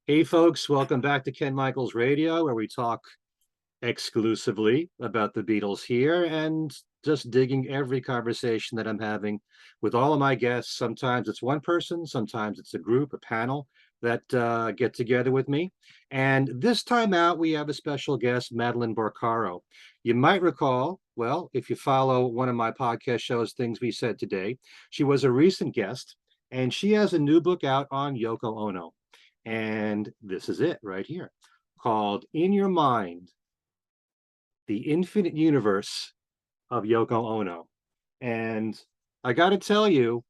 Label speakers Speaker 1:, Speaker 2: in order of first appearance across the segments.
Speaker 1: Hey folks, welcome back to Ken Michaels Radio, where we talk exclusively about the Beatles here and just digging every conversation that I'm having with all of my guests. Sometimes it's one person, sometimes it's a group, a panel that get together with me. And this time out, we have a special guest, MADELINE BOCARO. You might recall, well, if you follow one of my podcast shows, Things We Said Today, she was a recent guest, and she has a new book out on Yoko Ono. And this is it right here, called In Your Mind, The Infinite Universe of Yoko Ono. And I got to tell you,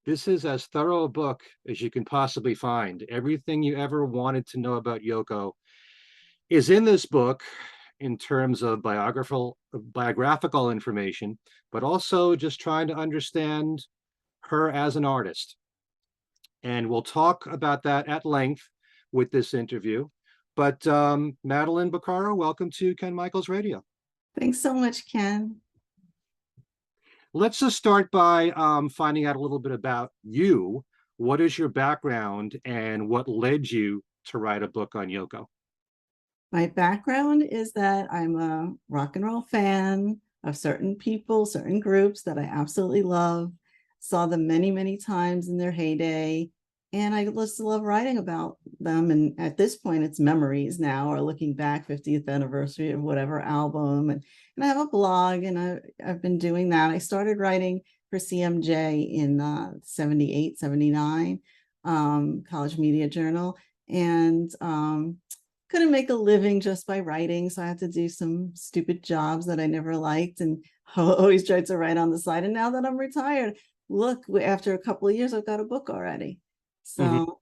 Speaker 1: this is as thorough a book as you can possibly find. Everything you ever wanted to know about Yoko is in this book in terms of biographical information, but also just trying to understand her as an artist. And we'll talk about that at length with this interview. But MADELINE BOCARO, welcome to Ken Michaels Radio.
Speaker 2: Thanks so much, Ken.
Speaker 1: Let's just start by finding out a little bit about you. What is your background and what led you to write a book on Yoko?
Speaker 2: My background is that I'm a rock and roll fan of certain people, certain groups that I absolutely love. Saw them many, many times in their heyday. And I just love writing about them. And at this point, it's memories now, or looking back 50th anniversary of whatever album. And I have a blog, and I've been doing that. I started writing for CMJ in 78, 79, College Media Journal. And couldn't make a living just by writing. So I had to do some stupid jobs that I never liked and always tried to write on the side. And now that I'm retired, look, after a couple of years, I've got a book already. So,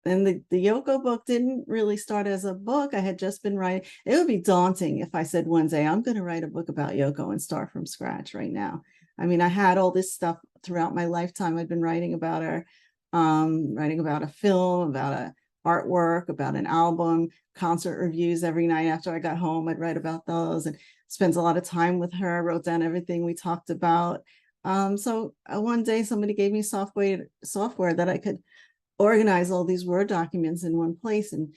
Speaker 2: and the Yoko book didn't really start as a book. I had just been writing. It would be daunting if I said one day, I'm going to write a book about Yoko and start from scratch right now. I mean, I had all this stuff throughout my lifetime. I'd been writing about her, writing about a film, about a artwork, about an album, concert reviews every night after I got home. I'd write about those and spent a lot of time with her, wrote down everything we talked about. So one day somebody gave me software that I could organize all these Word documents in one place, and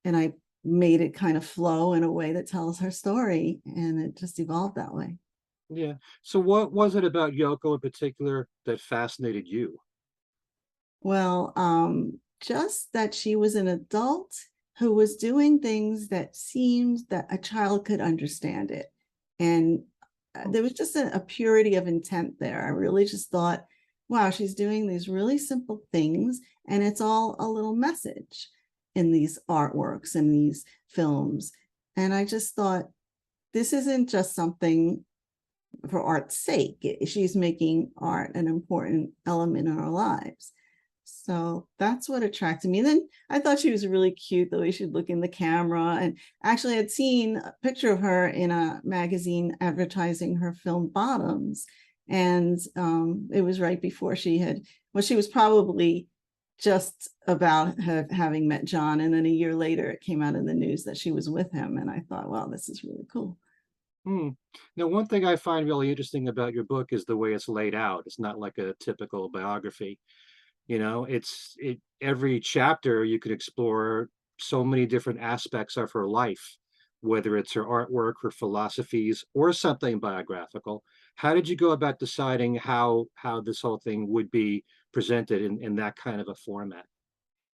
Speaker 2: I made it kind of flow in a way that tells her story, and it just evolved that way.
Speaker 1: Yeah. So what was it about Yoko in particular that fascinated you?
Speaker 2: Well, just that she was an adult who was doing things that seemed that a child could understand it. And there was just a purity of intent there. I really just thought, wow, she's doing these really simple things, and it's all a little message in these artworks and these films. And I just thought, this isn't just something for art's sake. She's making art an important element in our lives. So that's what attracted me. And then I thought she was really cute, the way she'd look in the camera. And actually, I'd seen a picture of her in a magazine advertising her film Bottoms. And it was right before she was probably just about having met John. And then a year later, it came out in the news that she was with him. And I thought, wow, this is really cool.
Speaker 1: Now, one thing I find really interesting about your book is the way it's laid out. It's not like a typical biography. Every chapter you could explore so many different aspects of her life, whether it's her artwork, her philosophies, or something biographical. How did you go about deciding how this whole thing would be presented in that kind of a format?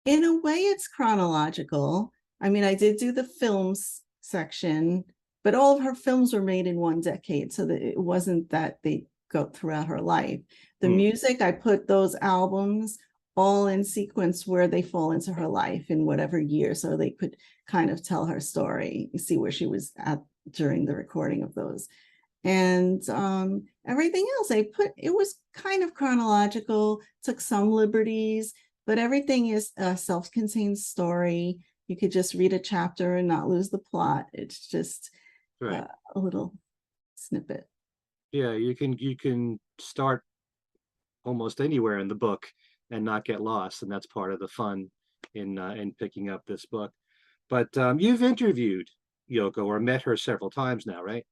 Speaker 2: In a way, it's chronological. I mean, I did do the films section, but all of her films were made in one decade, so that it wasn't that they go throughout her life. The music, I put those albums all in sequence where they fall into her life in whatever year, so they could kind of tell her story, see where she was at during the recording of those. And everything else it was kind of chronological, took some liberties, but everything is a self-contained story. You could just read a chapter and not lose the plot. It's just
Speaker 1: Right.
Speaker 2: A little snippet.
Speaker 1: Yeah, you can start almost anywhere in the book and not get lost, and that's part of the fun in picking up this book. But you've interviewed Yoko or met her several times now, right?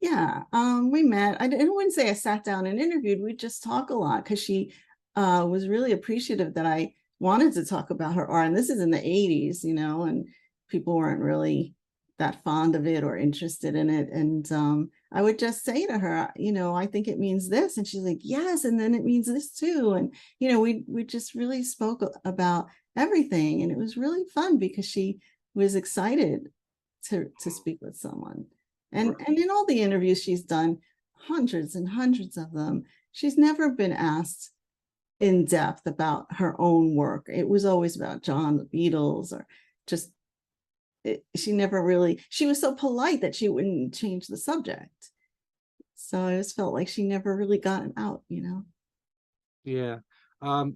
Speaker 2: Yeah, we met. I wouldn't say I sat down and interviewed. We just talk a lot because she was really appreciative that I wanted to talk about her art. And this is in the 80s, you know, and people weren't really that fond of it or interested in it. And I would just say to her, you know, I think it means this. And she's like, yes, and then it means this too. And, you know, we just really spoke about everything. And it was really fun because she was excited to speak with someone. And in all the interviews she's done, hundreds and hundreds of them, she's never been asked in depth about her own work. It was always about John, the Beatles, or just she never really, she was so polite that she wouldn't change the subject. So I just felt like she never really gotten out, you know.
Speaker 1: Yeah.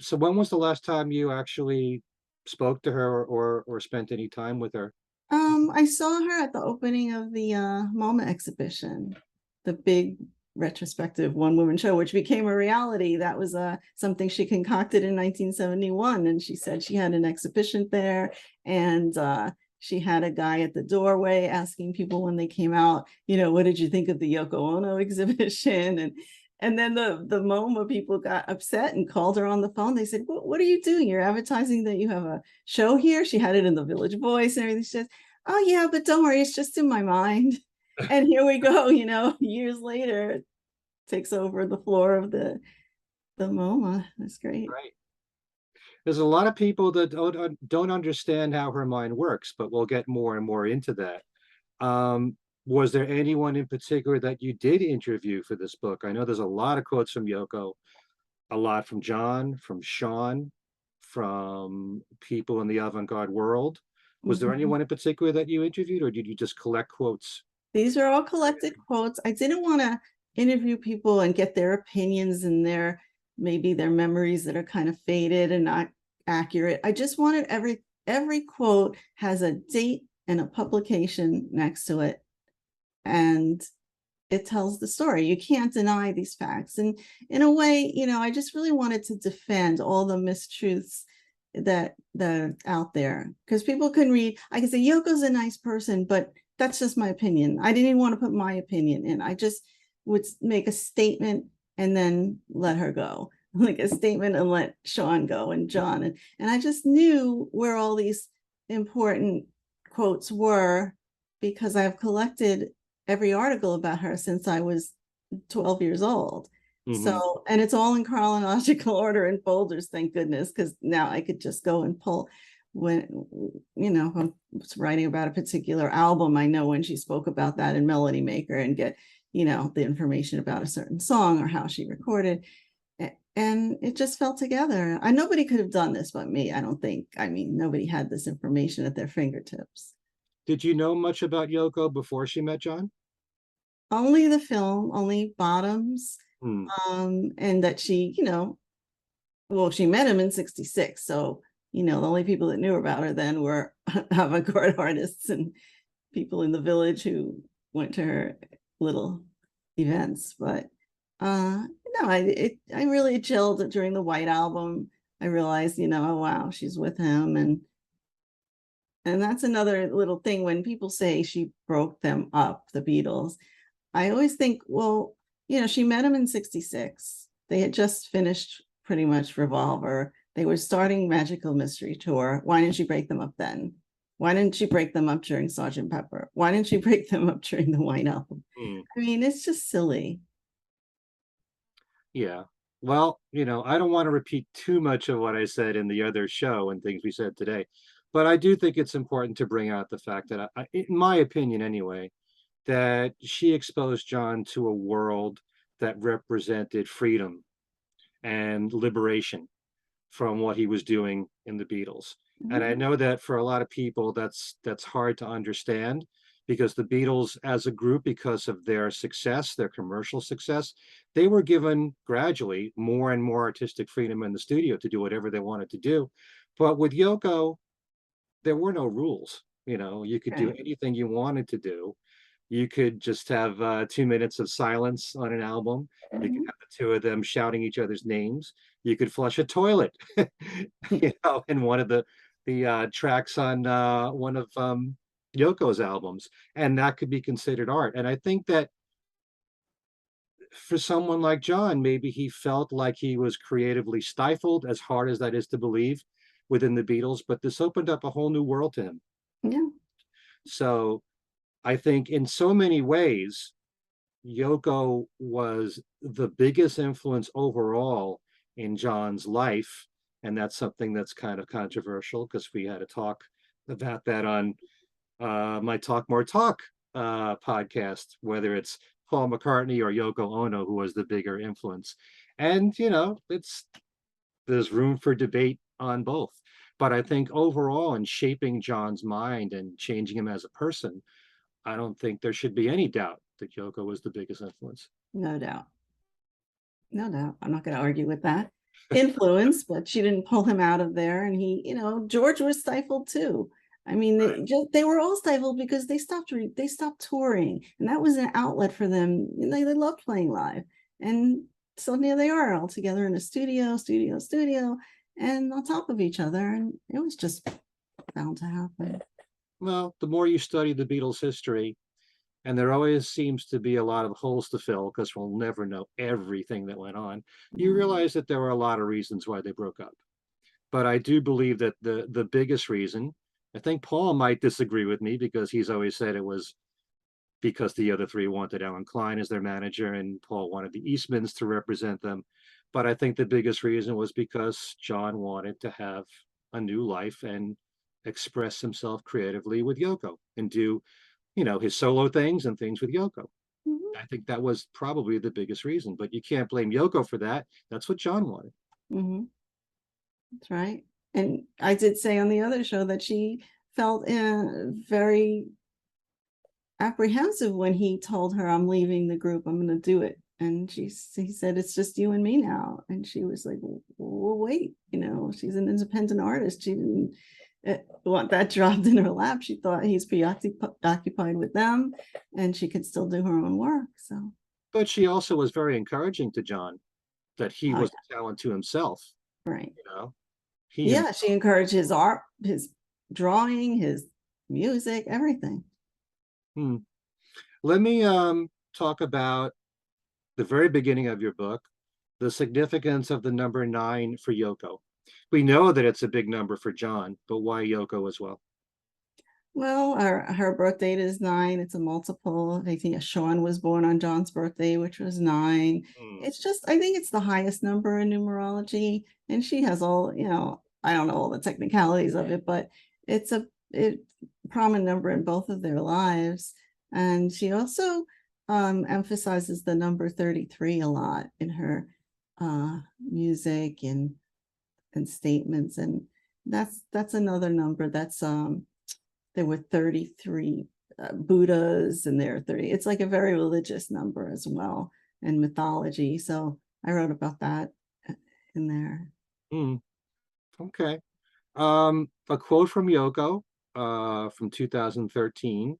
Speaker 1: So when was the last time you actually spoke to her or spent any time with her?
Speaker 2: I saw her at the opening of the MoMA exhibition, the big retrospective one-woman show, which became a reality. That was something she concocted in 1971, and she said she had an exhibition there, and she had a guy at the doorway asking people when they came out, you know, what did you think of the Yoko Ono exhibition? And then the MoMA people got upset and called her on the phone. They said, what are you doing? You're advertising that you have a show here? She had it in the Village Voice and everything. She says, oh yeah, but don't worry, it's just in my mind. And here we go, you know, years later, it takes over the floor of the MoMA. That's great.
Speaker 1: Right. There's a lot of people that don't understand how her mind works, but we'll get more and more into that. Was there anyone in particular that you did interview for this book? I know there's a lot of quotes from Yoko, a lot from John, from Sean, from people in the avant-garde world. Was there anyone in particular that you interviewed, or did you just collect quotes?
Speaker 2: These are all collected quotes. I didn't want to interview people and get their opinions and maybe their memories that are kind of faded and not accurate. I just wanted every quote has a date and a publication next to it, and it tells the story. You can't deny these facts. And in a way, you know, I just really wanted to defend all the mistruths that are out there, because people can read, I can say Yoko's a nice person, but that's just my opinion. I didn't even want to put my opinion in. I just would make a statement and then let her go, like a statement and let Sean go and John. And I just knew where all these important quotes were because I've collected every article about her since I was 12 years old. So, and it's all in chronological order in folders, thank goodness, because now I could just go and pull when, you know, I was writing about a particular album, I know when she spoke about that in Melody Maker and get, you know, the information about a certain song or how she recorded. And it just fell together. Nobody could have done this but me, I don't think. I mean, nobody had this information at their fingertips.
Speaker 1: Did you know much about Yoko before she met John?
Speaker 2: Only the film, only Bottoms. And that she, you know, well, she met him in 66. So, you know, the only people that knew about her then were avant-garde artists and people in the village who went to her little events. But no, I really chilled during the White Album. I realized, you know, oh wow, she's with him. And that's another little thing when people say she broke them up, the Beatles. I always think, well, you know, she met him in 66. They had just finished pretty much Revolver. They were starting Magical Mystery Tour. Why didn't she break them up then? Why didn't she break them up during Sgt. Pepper? Why didn't she break them up during the White Album? I mean, it's just silly.
Speaker 1: Yeah. Well, you know, I don't want to repeat too much of what I said in the other show and things we said today, but I do think it's important to bring out the fact that, in my opinion anyway, that she exposed John to a world that represented freedom and liberation from what he was doing in the Beatles. And I know that for a lot of people, that's hard to understand because the Beatles as a group, because of their success, their commercial success, they were given gradually more and more artistic freedom in the studio to do whatever they wanted to do. But with Yoko, there were no rules. You know, you could do anything you wanted to do. You could just have 2 minutes of silence on an album. You could have the two of them shouting each other's names. You could flush a toilet, you know, in one of the tracks on one of Yoko's albums, and that could be considered art. And I think that for someone like John, maybe he felt like he was creatively stifled, as hard as that is to believe, within the Beatles, but this opened up a whole new world to him.
Speaker 2: Yeah.
Speaker 1: So I think in so many ways, Yoko was the biggest influence overall in John's life. And that's something that's kind of controversial because we had a talk about that on my Talk More Talk podcast, whether it's Paul McCartney or Yoko Ono, who was the bigger influence. And, there's room for debate on both. But I think overall, in shaping John's mind and changing him as a person, I don't think there should be any doubt that Yoko was the biggest influence.
Speaker 2: No doubt. No doubt. I'm not going to argue with that. Influence, but she didn't pull him out of there. And he, George was stifled too. I mean, they were all stifled because they stopped touring, and that was an outlet for them. They loved playing live, and so there they are all together in a studio, and on top of each other, and it was just bound to happen.
Speaker 1: Well, the more you study the Beatles' history, and there always seems to be a lot of holes to fill because we'll never know everything that went on, you realize that there were a lot of reasons why they broke up. But I do believe that the biggest reason, I think Paul might disagree with me because he's always said it was because the other three wanted Alan Klein as their manager and Paul wanted the Eastmans to represent them. But I think the biggest reason was because John wanted to have a new life and express himself creatively with Yoko and do, his solo things and things with Yoko.
Speaker 2: Mhm.
Speaker 1: I think that was probably the biggest reason, but you can't blame Yoko for that. That's what John wanted.
Speaker 2: Mhm. That's right. And I did say on the other show that she felt very apprehensive when he told her, "I'm leaving the group, I'm going to do it." And he said, "It's just you and me now." And she was like, "Well, wait, she's an independent artist. She didn't want that dropped in her lap. She thought he's preoccupied with them and she could still do her own work." So,
Speaker 1: But she also was very encouraging to John that he
Speaker 2: oh,
Speaker 1: was a talent to himself.
Speaker 2: right.
Speaker 1: He
Speaker 2: Yeah, she encouraged his art, his drawing, his music, everything.
Speaker 1: Let me talk about the very beginning of your book, the significance of the number 9 for Yoko. We know that it's a big number for John, but why Yoko as well?
Speaker 2: Well, her birth date is 9. It's a multiple. I think Sean was born on John's birthday, which was 9. It's just, I think it's the highest number in numerology. And she has all, I don't know all the technicalities of it, but it's a prominent number in both of their lives. And she also emphasizes the number 33 a lot in her music and statements. And that's another number that's there were 33 Buddhas, and there are 30. It's like a very religious number as well, and mythology. So I wrote about that in there.
Speaker 1: Okay. A quote from Yoko from 2013.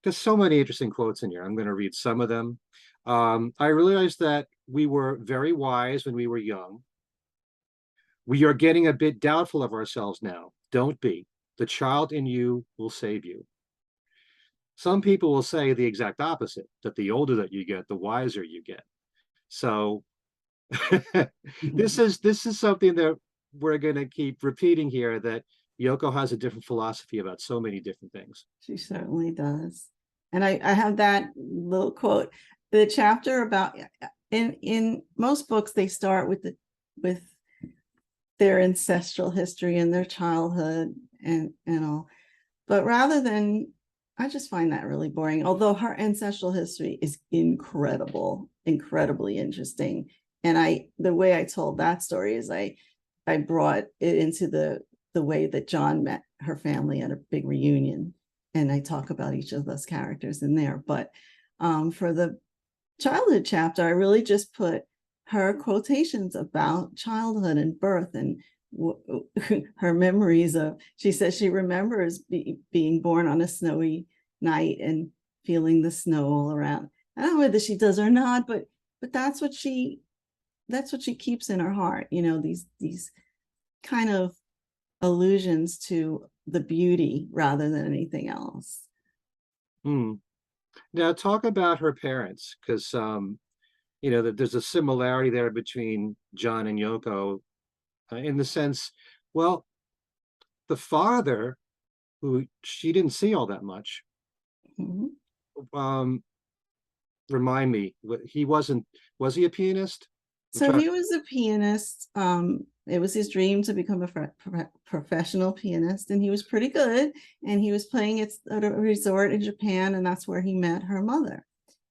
Speaker 1: There's so many interesting quotes in here. I'm going to read some of them. I realized that we were very wise when we were young. We are getting a bit doubtful of ourselves now. Don't be. The child in you will save you. Some people will say the exact opposite, that the older that you get, the wiser you get. So this is something that we're going to keep repeating here, that Yoko has a different philosophy about so many different things.
Speaker 2: She certainly does. And I have that little quote, the chapter about, in most books, they start with their ancestral history and their childhood and all. But rather than, I just find that really boring. Although her ancestral history is incredibly interesting. And the way I told that story is I brought it into the way that John met her family at a big reunion. And I talk about each of those characters in there. But for the childhood chapter, I really just put her quotations about childhood and birth and her memories of, she says she remembers being born on a snowy night and feeling the snow all around. I don't know whether she does or not, but that's what she keeps in her heart, these kind of allusions to the beauty rather than anything else.
Speaker 1: Now talk about her parents, because that there's a similarity there between John and Yoko, in the sense, well, the father, who she didn't see all that much,
Speaker 2: Mhm.
Speaker 1: um, remind me, he wasn't, was he a pianist? I'm
Speaker 2: So
Speaker 1: trying.
Speaker 2: he was a pianist. It was his dream to become a professional pianist, and he was pretty good. And he was playing at a resort in Japan, and that's where he met her mother.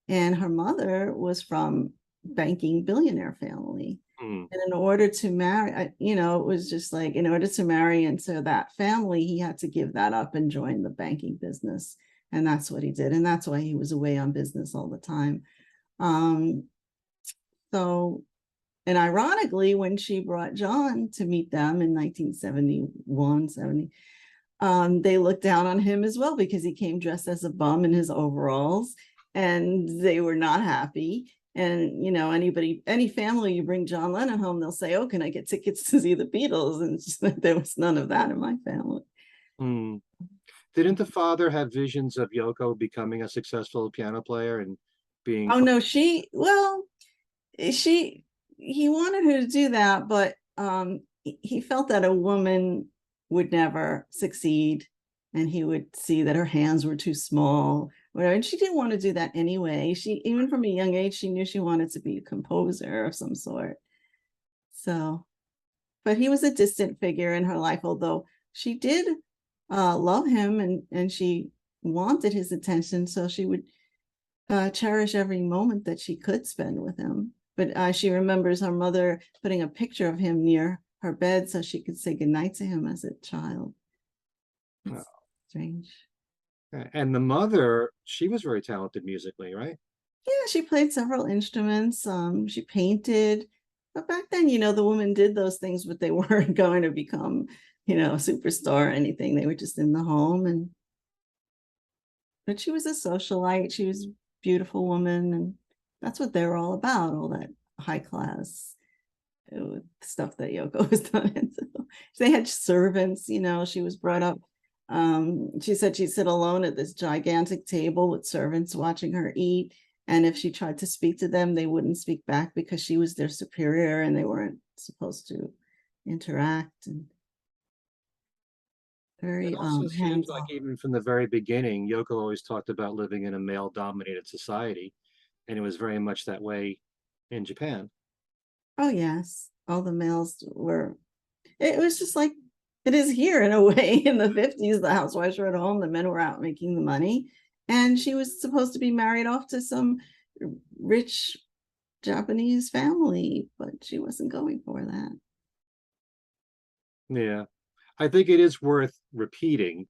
Speaker 2: And her mother was from banking billionaire family.
Speaker 1: Hmm.
Speaker 2: And in order to marry, it was just like, in order to marry into that family, he had to give that up and join the banking business. And that's what he did. And that's why he was away on business all the time. Um, so, and ironically, when she brought John to meet them in 1971, 70, they looked down on him as well because he came dressed as a bum in his overalls, and they were not happy. And any family you bring John Lennon home, they'll say, "Oh, can I get tickets to see the Beatles?" And it's just like, there was none of that in my family.
Speaker 1: Hmm. Didn't the father have visions of Yoko becoming a successful piano player and being?
Speaker 2: Oh no, she he wanted her to do that, but he felt that a woman would never succeed, and he would see that her hands were too small, whatever. And she didn't want to do that anyway. She, even from a young age, she knew she wanted to be a composer of some sort. So, but he was a distant figure in her life, although she did love him, and she wanted his attention, so she would cherish every moment that she could spend with him. But she remembers her mother putting a picture of him near her bed so she could say goodnight to him as a child.
Speaker 1: Oh,
Speaker 2: It's strange.
Speaker 1: and the mother, she was very talented musically, right?
Speaker 2: Yeah, she played several instruments. She painted. But back then, the women did those things, but they weren't going to become, a superstar or anything. They were just in the home. But she was a socialite. She was a beautiful woman. And that's what they were all about, all that high class stuff that Yoko was done. And so they had servants, she was brought up. She said she'd sit alone at this gigantic table with servants watching her eat. And if she tried to speak to them, they wouldn't speak back because she was their superior and they weren't supposed to interact. And
Speaker 1: It
Speaker 2: very
Speaker 1: also seems
Speaker 2: hands
Speaker 1: like
Speaker 2: off.
Speaker 1: even from the very beginning, Yoko always talked about living in a male-dominated society, and it was very much that way in Japan.
Speaker 2: Oh, yes. All the males were, it was just like it is here in a way. In the 50s, the housewives were at home, the men were out making the money. And she was supposed to be married off to some rich Japanese family, but she wasn't going for that.
Speaker 1: Yeah, I think it is worth repeating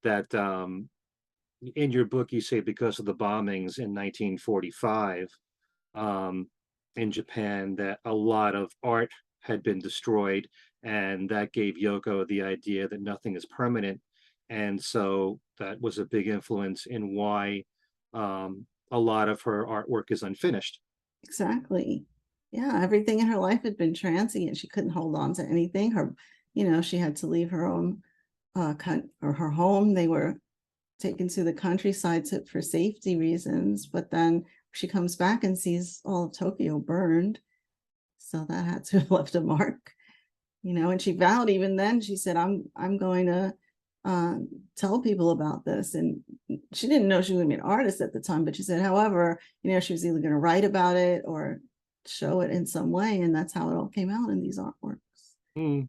Speaker 1: that in your book you say because of the bombings in 1945 um, in Japan that a lot of art had been destroyed, and that gave Yoko the idea that nothing is permanent, and so that was a big influence in why a lot of her artwork is unfinished.
Speaker 2: Exactly. Yeah, everything in her life had been transient. She couldn't hold on to anything. She had to leave her own or her home. They were taken to the countryside for safety reasons, but then she comes back and sees all of Tokyo burned. So that had to have left a mark, and she vowed even then, she said, I'm going to uh, tell people about this. And she didn't know she was going to be an artist at the time, but she said, however, she was either going to write about it or show it in some way. And that's how it all came out in these artworks.
Speaker 1: Hmm.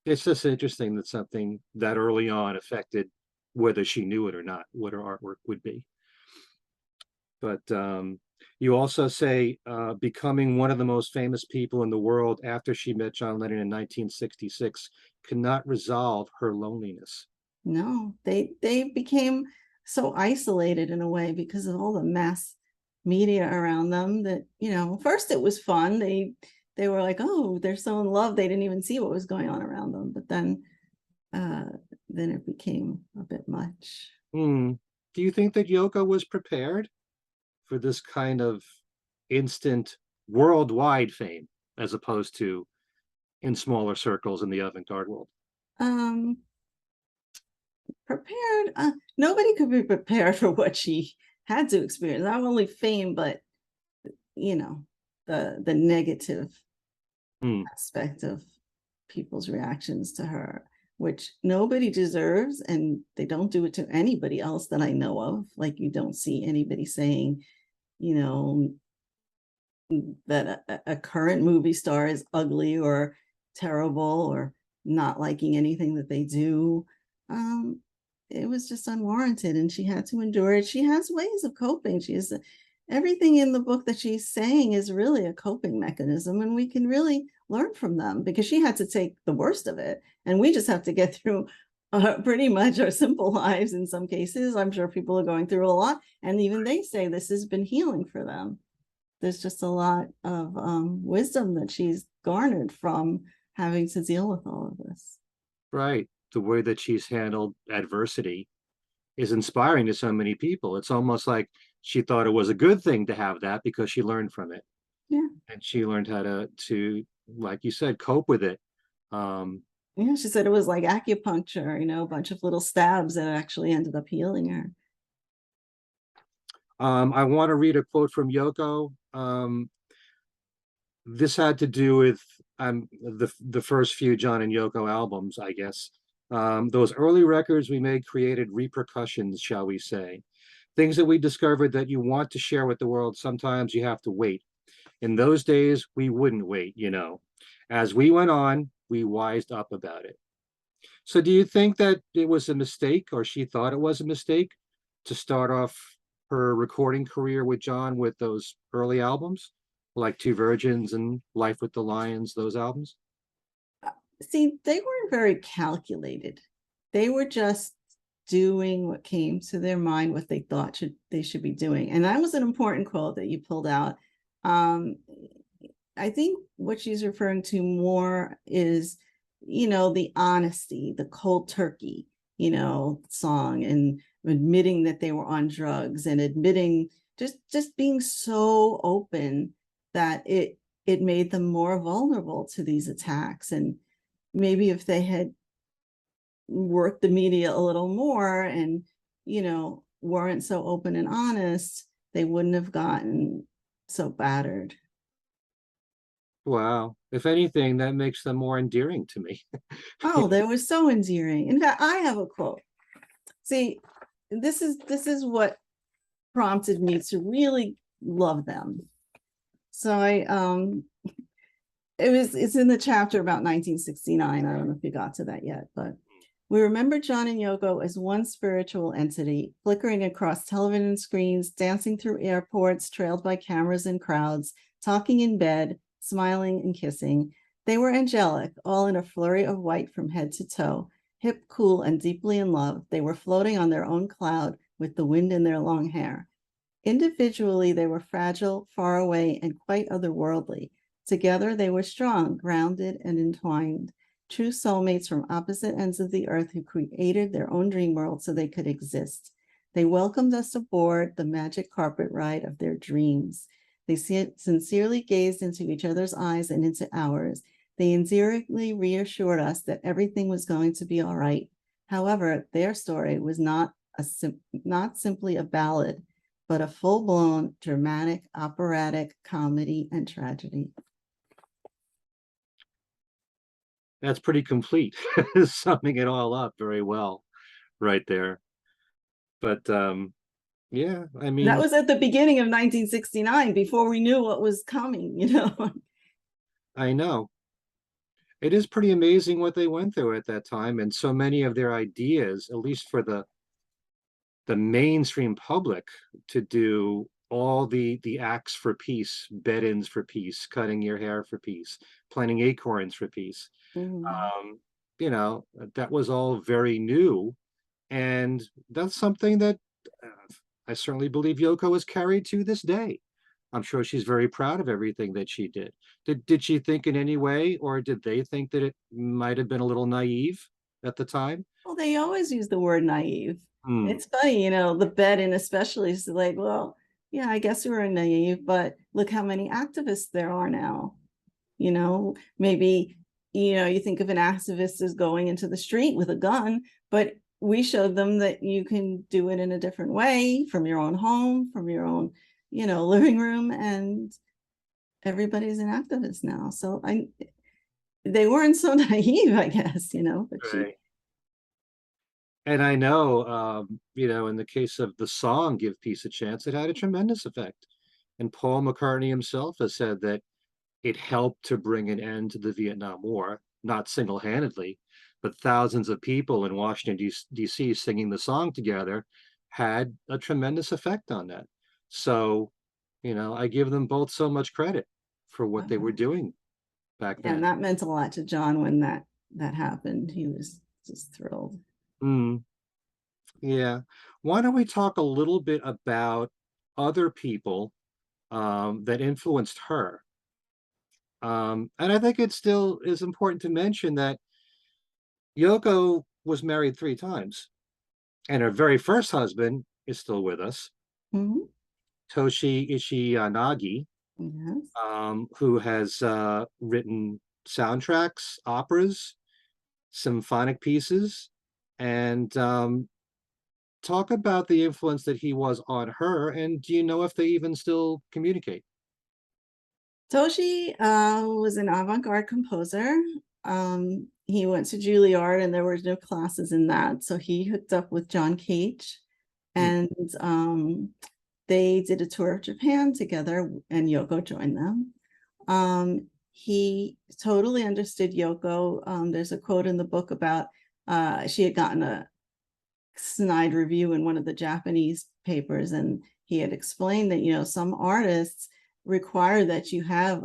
Speaker 1: It's just interesting that something that early on affected whether she knew it or not, what her artwork would be. But you also say becoming one of the most famous people in the world after she met John Lennon in 1966 cannot resolve her loneliness.
Speaker 2: No, they became so isolated in a way because of all the mass media around them that, first it was fun. They were like, oh, they're so in love. They didn't even see what was going on around them. But uh then it became a bit much.
Speaker 1: Hmm. Do you think that Yoko was prepared for this kind of instant worldwide fame as opposed to in smaller circles in the avant-garde world?
Speaker 2: Um Prepared, nobody could be prepared for what she had to experience. Not only fame, but you know, the negative
Speaker 1: Hmm.
Speaker 2: aspect of people's reactions to her. which nobody deserves, and they don't do it to anybody else that I know of. Like, you don't see anybody saying, you know, that a current movie star is ugly or terrible or not liking anything that they do. It was just unwarranted, and she had to endure it. She has ways of coping. She has everything in the book that she's saying is really a coping mechanism, and we can really learn from them, because she had to take the worst of it, and we just have to get through pretty much our simple lives in some cases. I'm sure people are going through a lot, and even they say this has been healing for them. There's just a lot of wisdom that she's garnered from having to deal with all of this.
Speaker 1: Right. The way that she's handled adversity is inspiring to so many people. It's almost like she thought it was a good thing to have that because she learned from it.
Speaker 2: Yeah.
Speaker 1: And she learned how to, like you said, cope with it.
Speaker 2: Yeah, she said it was like acupuncture, a bunch of little stabs that actually ended up healing her.
Speaker 1: I want to read a quote from Yoko. This had to do with the first few John and Yoko albums, I guess. Those early records we made created repercussions, shall we say. Things that we discovered that you want to share with the world, sometimes you have to wait. In those days, we wouldn't wait, As we went on, we wised up about it. So do you think that it was a mistake, or she thought it was a mistake, to start off her recording career with John with those early albums, like Two Virgins and Life with the Lions, those albums?
Speaker 2: See, they weren't very calculated. They were just doing what came to their mind, what they thought they should be doing. And that was an important quote that you pulled out. I think what she's referring to more is, the honesty, the cold turkey, song, and admitting that they were on drugs, and admitting, just being so open that it made them more vulnerable to these attacks. And maybe if they had worked the media a little more and, weren't so open and honest, they wouldn't have gotten so battered.
Speaker 1: Wow. If anything, that makes them more endearing to me.
Speaker 2: Oh, they were so endearing. In fact, I have a quote. See, this is what prompted me to really love them. So it's in the chapter about 1969. I don't know if you got to that yet, but we remember John and Yoko as one spiritual entity, flickering across television screens, dancing through airports, trailed by cameras and crowds, talking in bed, smiling and kissing. They were angelic, all in a flurry of white from head to toe, hip, cool, and deeply in love. They were floating on their own cloud with the wind in their long hair. Individually, they were fragile, far away, and quite otherworldly. Together, they were strong, grounded, and entwined. True soulmates from opposite ends of the earth who created their own dream world so they could exist. They welcomed us aboard the magic carpet ride of their dreams. They sincerely gazed into each other's eyes and into ours. They endearingly reassured us that everything was going to be all right. However, their story was not simply a ballad, but a full-blown dramatic, operatic comedy and tragedy.
Speaker 1: That's pretty complete, summing it all up very well right there. But yeah, I mean,
Speaker 2: that was at the beginning of 1969, before we knew what was coming,
Speaker 1: I know. It is pretty amazing what they went through at that time, and so many of their ideas, at least for the mainstream public, to do all the acts for peace, bed-ins for peace, cutting your hair for peace, planting acorns for peace.
Speaker 2: Mm-hmm.
Speaker 1: That was all very new, and that's something that I certainly believe Yoko has carried to this day. I'm sure she's very proud of everything that she did. Did she think in any way, or did they think that it might have been a little naive at the time?
Speaker 2: Well, they always use the word naive.
Speaker 1: Hmm.
Speaker 2: It's funny, the bed-in especially is like, well, yeah, I guess we were naive, but look how many activists there are now. Maybe, you think of an activist as going into the street with a gun, but we showed them that you can do it in a different way, from your own home, from your own, living room, and everybody's an activist now. So they weren't so naive, I guess, but
Speaker 1: Right. And I know, you know, in the case of the song "Give Peace a Chance," it had a tremendous effect. And Paul McCartney himself has said that it helped to bring an end to the Vietnam War, not single-handedly, but thousands of people in Washington, D.C. singing the song together had a tremendous effect on that. So, you know, I give them both so much credit for what they were
Speaker 2: Uh-huh.
Speaker 1: doing back
Speaker 2: And
Speaker 1: then.
Speaker 2: that meant a lot to John when that happened. He was just thrilled.
Speaker 1: Mm, yeah. Why don't we talk a little bit about other people that influenced her? And I think it still is important to mention that Yoko was married 3 times, and her very first husband is still with us,
Speaker 2: Mhm.
Speaker 1: Toshi Ishiyanagi,
Speaker 2: Yes.
Speaker 1: who has written soundtracks, operas, symphonic pieces, and talk about the influence that he was on her. And do you know if they even still communicate?
Speaker 2: Toshi was an avant-garde composer. He went to Juilliard and there were no classes in that. So he hooked up with John Cage
Speaker 1: Hmm.
Speaker 2: and they did a tour of Japan together and Yoko joined them. He totally understood Yoko. There's a quote in the book about she had gotten a snide review in one of the Japanese papers, and he had explained that, you know, some artists require that you have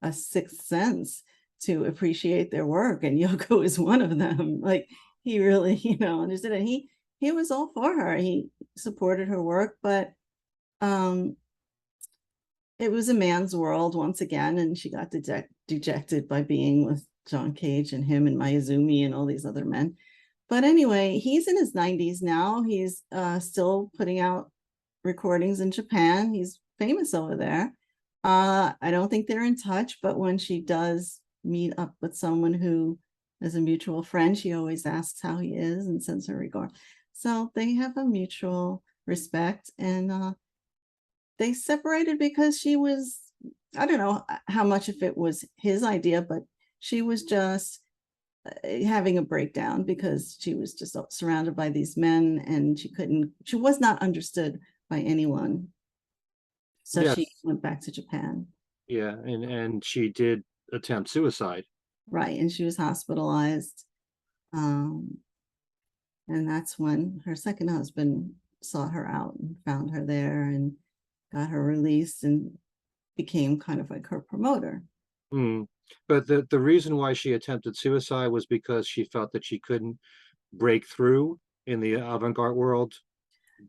Speaker 2: a sixth sense to appreciate their work, and Yoko is one of them. Like he really, you know, understood it. He was all for her. He supported her work, but um it was a man's world once again, and she got dejected by being with John Cage and him and Mayuzumi and all these other men. But anyway, he's in his 90s now. He's still putting out recordings in Japan. He's famous over there. I don't think they're in touch, but when she does meet up with someone who is a mutual friend, she always asks how he is and sends her regard. So they have a mutual respect, and they separated because she was, I don't know how much of it was his idea, but she was just having a breakdown because she was just surrounded by these men and she was not understood by anyone. So she
Speaker 1: Yes.
Speaker 2: went back to Japan.
Speaker 1: Yeah, and she did attempt suicide.
Speaker 2: Right. And she was hospitalized. Um, and that's when her second husband sought her out and found her there and got her released and became kind of like her promoter.
Speaker 1: Hmm. But the reason why she attempted suicide was because she felt that she couldn't break through in the avant-garde world,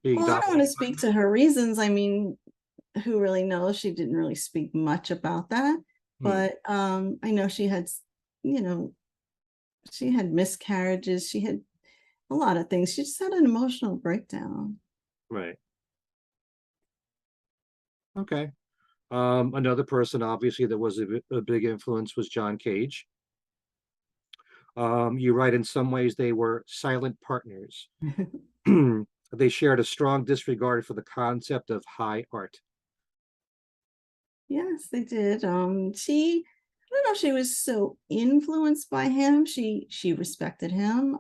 Speaker 1: being
Speaker 2: Well, I don't want to
Speaker 1: dominated by
Speaker 2: speak to
Speaker 1: men.
Speaker 2: her reasons. I mean, who really knows? She didn't really speak much about that.
Speaker 1: Hmm.
Speaker 2: But I know she had, you know, she had miscarriages. She had a lot of things. She just had an emotional breakdown.
Speaker 1: Right. Okay. Another person, obviously, that was a big influence was John Cage. You write in some ways they were silent partners. They shared a strong disregard for the concept of high art.
Speaker 2: Yes, they did. I don't know if she was so influenced by him. She respected him.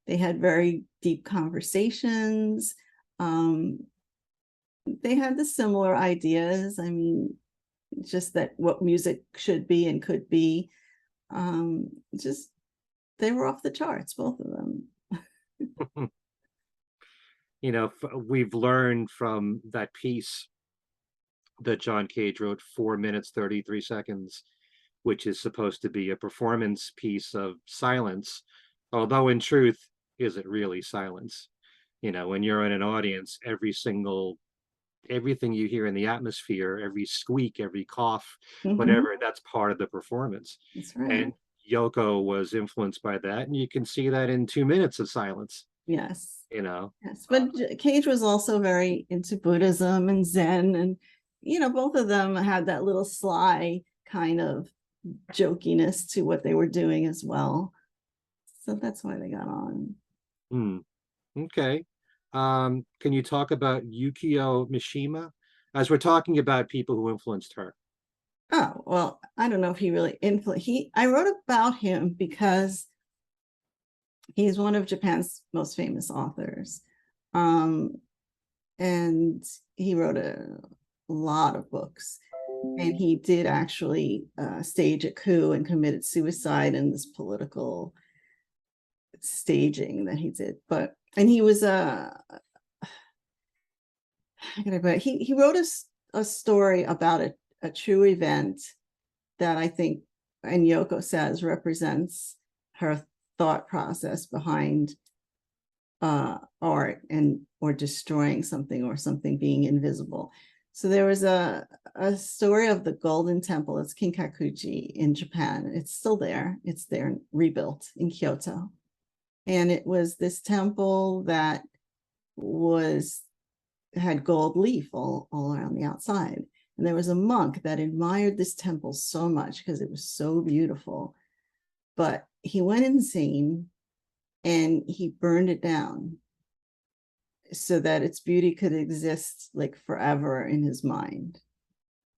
Speaker 2: They had very deep conversations. Um, they had the similar ideas. I mean, just that what music should be and could be. Just they were off the charts, both of them.
Speaker 1: You know, we've learned from that piece that John Cage wrote, 4 minutes, 33 seconds, which is supposed to be a performance piece of silence, although in truth, is it really silence? You know, when you're in an audience, everything you hear in the atmosphere, every squeak, every cough,
Speaker 2: Mhm.
Speaker 1: whatever, that's part of the performance.
Speaker 2: That's right.
Speaker 1: And Yoko was influenced by that, and you can see that in 2 minutes of silence,
Speaker 2: Yes.
Speaker 1: you know.
Speaker 2: Yes. But Cage was also very into Buddhism and Zen, and you know, both of them had that little sly kind of jokiness to what they were doing as well. So that's why they got on.
Speaker 1: Hmm. Okay. Can you talk about Yukio Mishima? As we're talking about people who influenced her.
Speaker 2: Oh, well, I don't know if he really influenced. I wrote about him because He's one of Japan's most famous authors. And he wrote a lot of books. And he did actually stage a coup and committed suicide in this political staging that he did. And he was he wrote a story about a true event that I think, and Yoko says, represents her thought process behind art or destroying something or something being invisible. So there was a story of the Golden Temple. It's Kinkakuji in Japan. It's still there. It's there, rebuilt in Kyoto. And it was this temple that had gold leaf all around the outside. And there was a monk that admired this temple so much because it was so beautiful. But he went insane and he burned it down so that its beauty could exist like forever in his mind.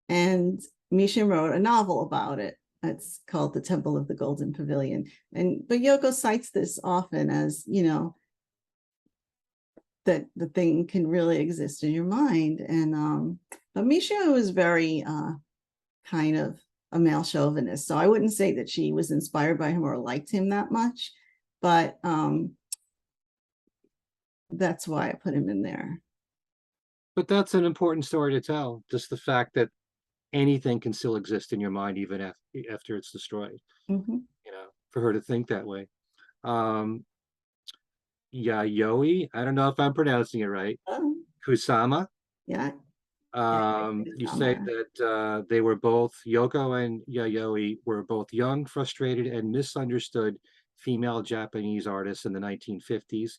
Speaker 2: And Mishima wrote a novel about it. It's called The Temple of the Golden Pavilion. But Yoko cites this often as, that the thing can really exist in your mind. And but Mishima was very kind of a male chauvinist. So I wouldn't say that she was inspired by him or liked him that much, but that's why I put him in there.
Speaker 1: But that's an important story to tell. Just the fact that anything can still exist in your mind even after it's destroyed.
Speaker 2: Mm-hmm.
Speaker 1: For her to think that way. Yayoi, I don't know if I'm pronouncing it right.
Speaker 2: Oh,
Speaker 1: Kusama.
Speaker 2: yeah.
Speaker 1: You say that they were both, Yoko and Yayoi were both young, frustrated, and misunderstood female Japanese artists in the 1950s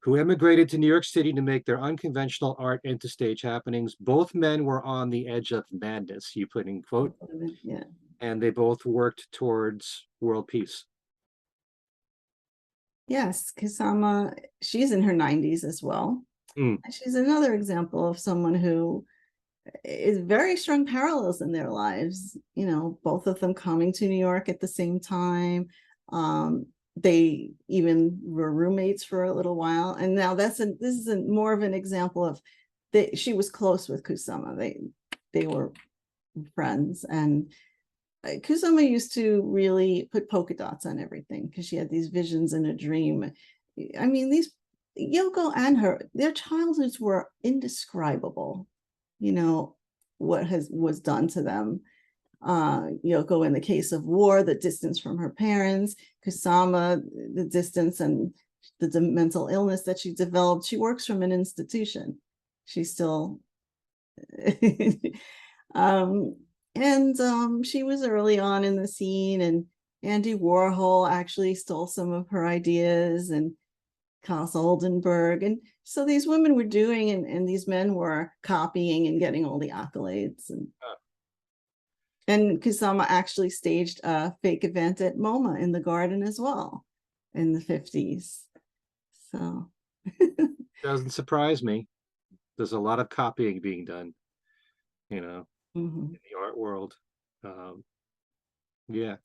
Speaker 1: who emigrated to New York City to make their unconventional art into stage happenings. Both men were on the edge of madness, you put in quote,
Speaker 2: Yeah.
Speaker 1: and they both worked towards world peace.
Speaker 2: Yes, Kusama, she's in her 90s as well.
Speaker 1: Mm.
Speaker 2: She's another example of someone who is very strong parallels in their lives. Both of them coming to New York at the same time. They even were roommates for a little while, and now this is more of an example of that she was close with Kusama. They were friends, and Kusama used to really put polka dots on everything because she had these visions in a dream. I mean, these Yoko and their childhoods were indescribable. What was done to them. Yoko, in the case of war, the distance from her parents. Kusama, the distance and the mental illness that she developed. She works from an institution. She's still she was early on in the scene, and Andy Warhol actually stole some of her ideas, and Klaus Oldenburg. And so these women were doing, and these men were copying and getting all the accolades. And Kusama actually staged a fake event at MoMA in the garden as well in the 50s. So
Speaker 1: doesn't surprise me. There's a lot of copying being done, in the art world. Yeah.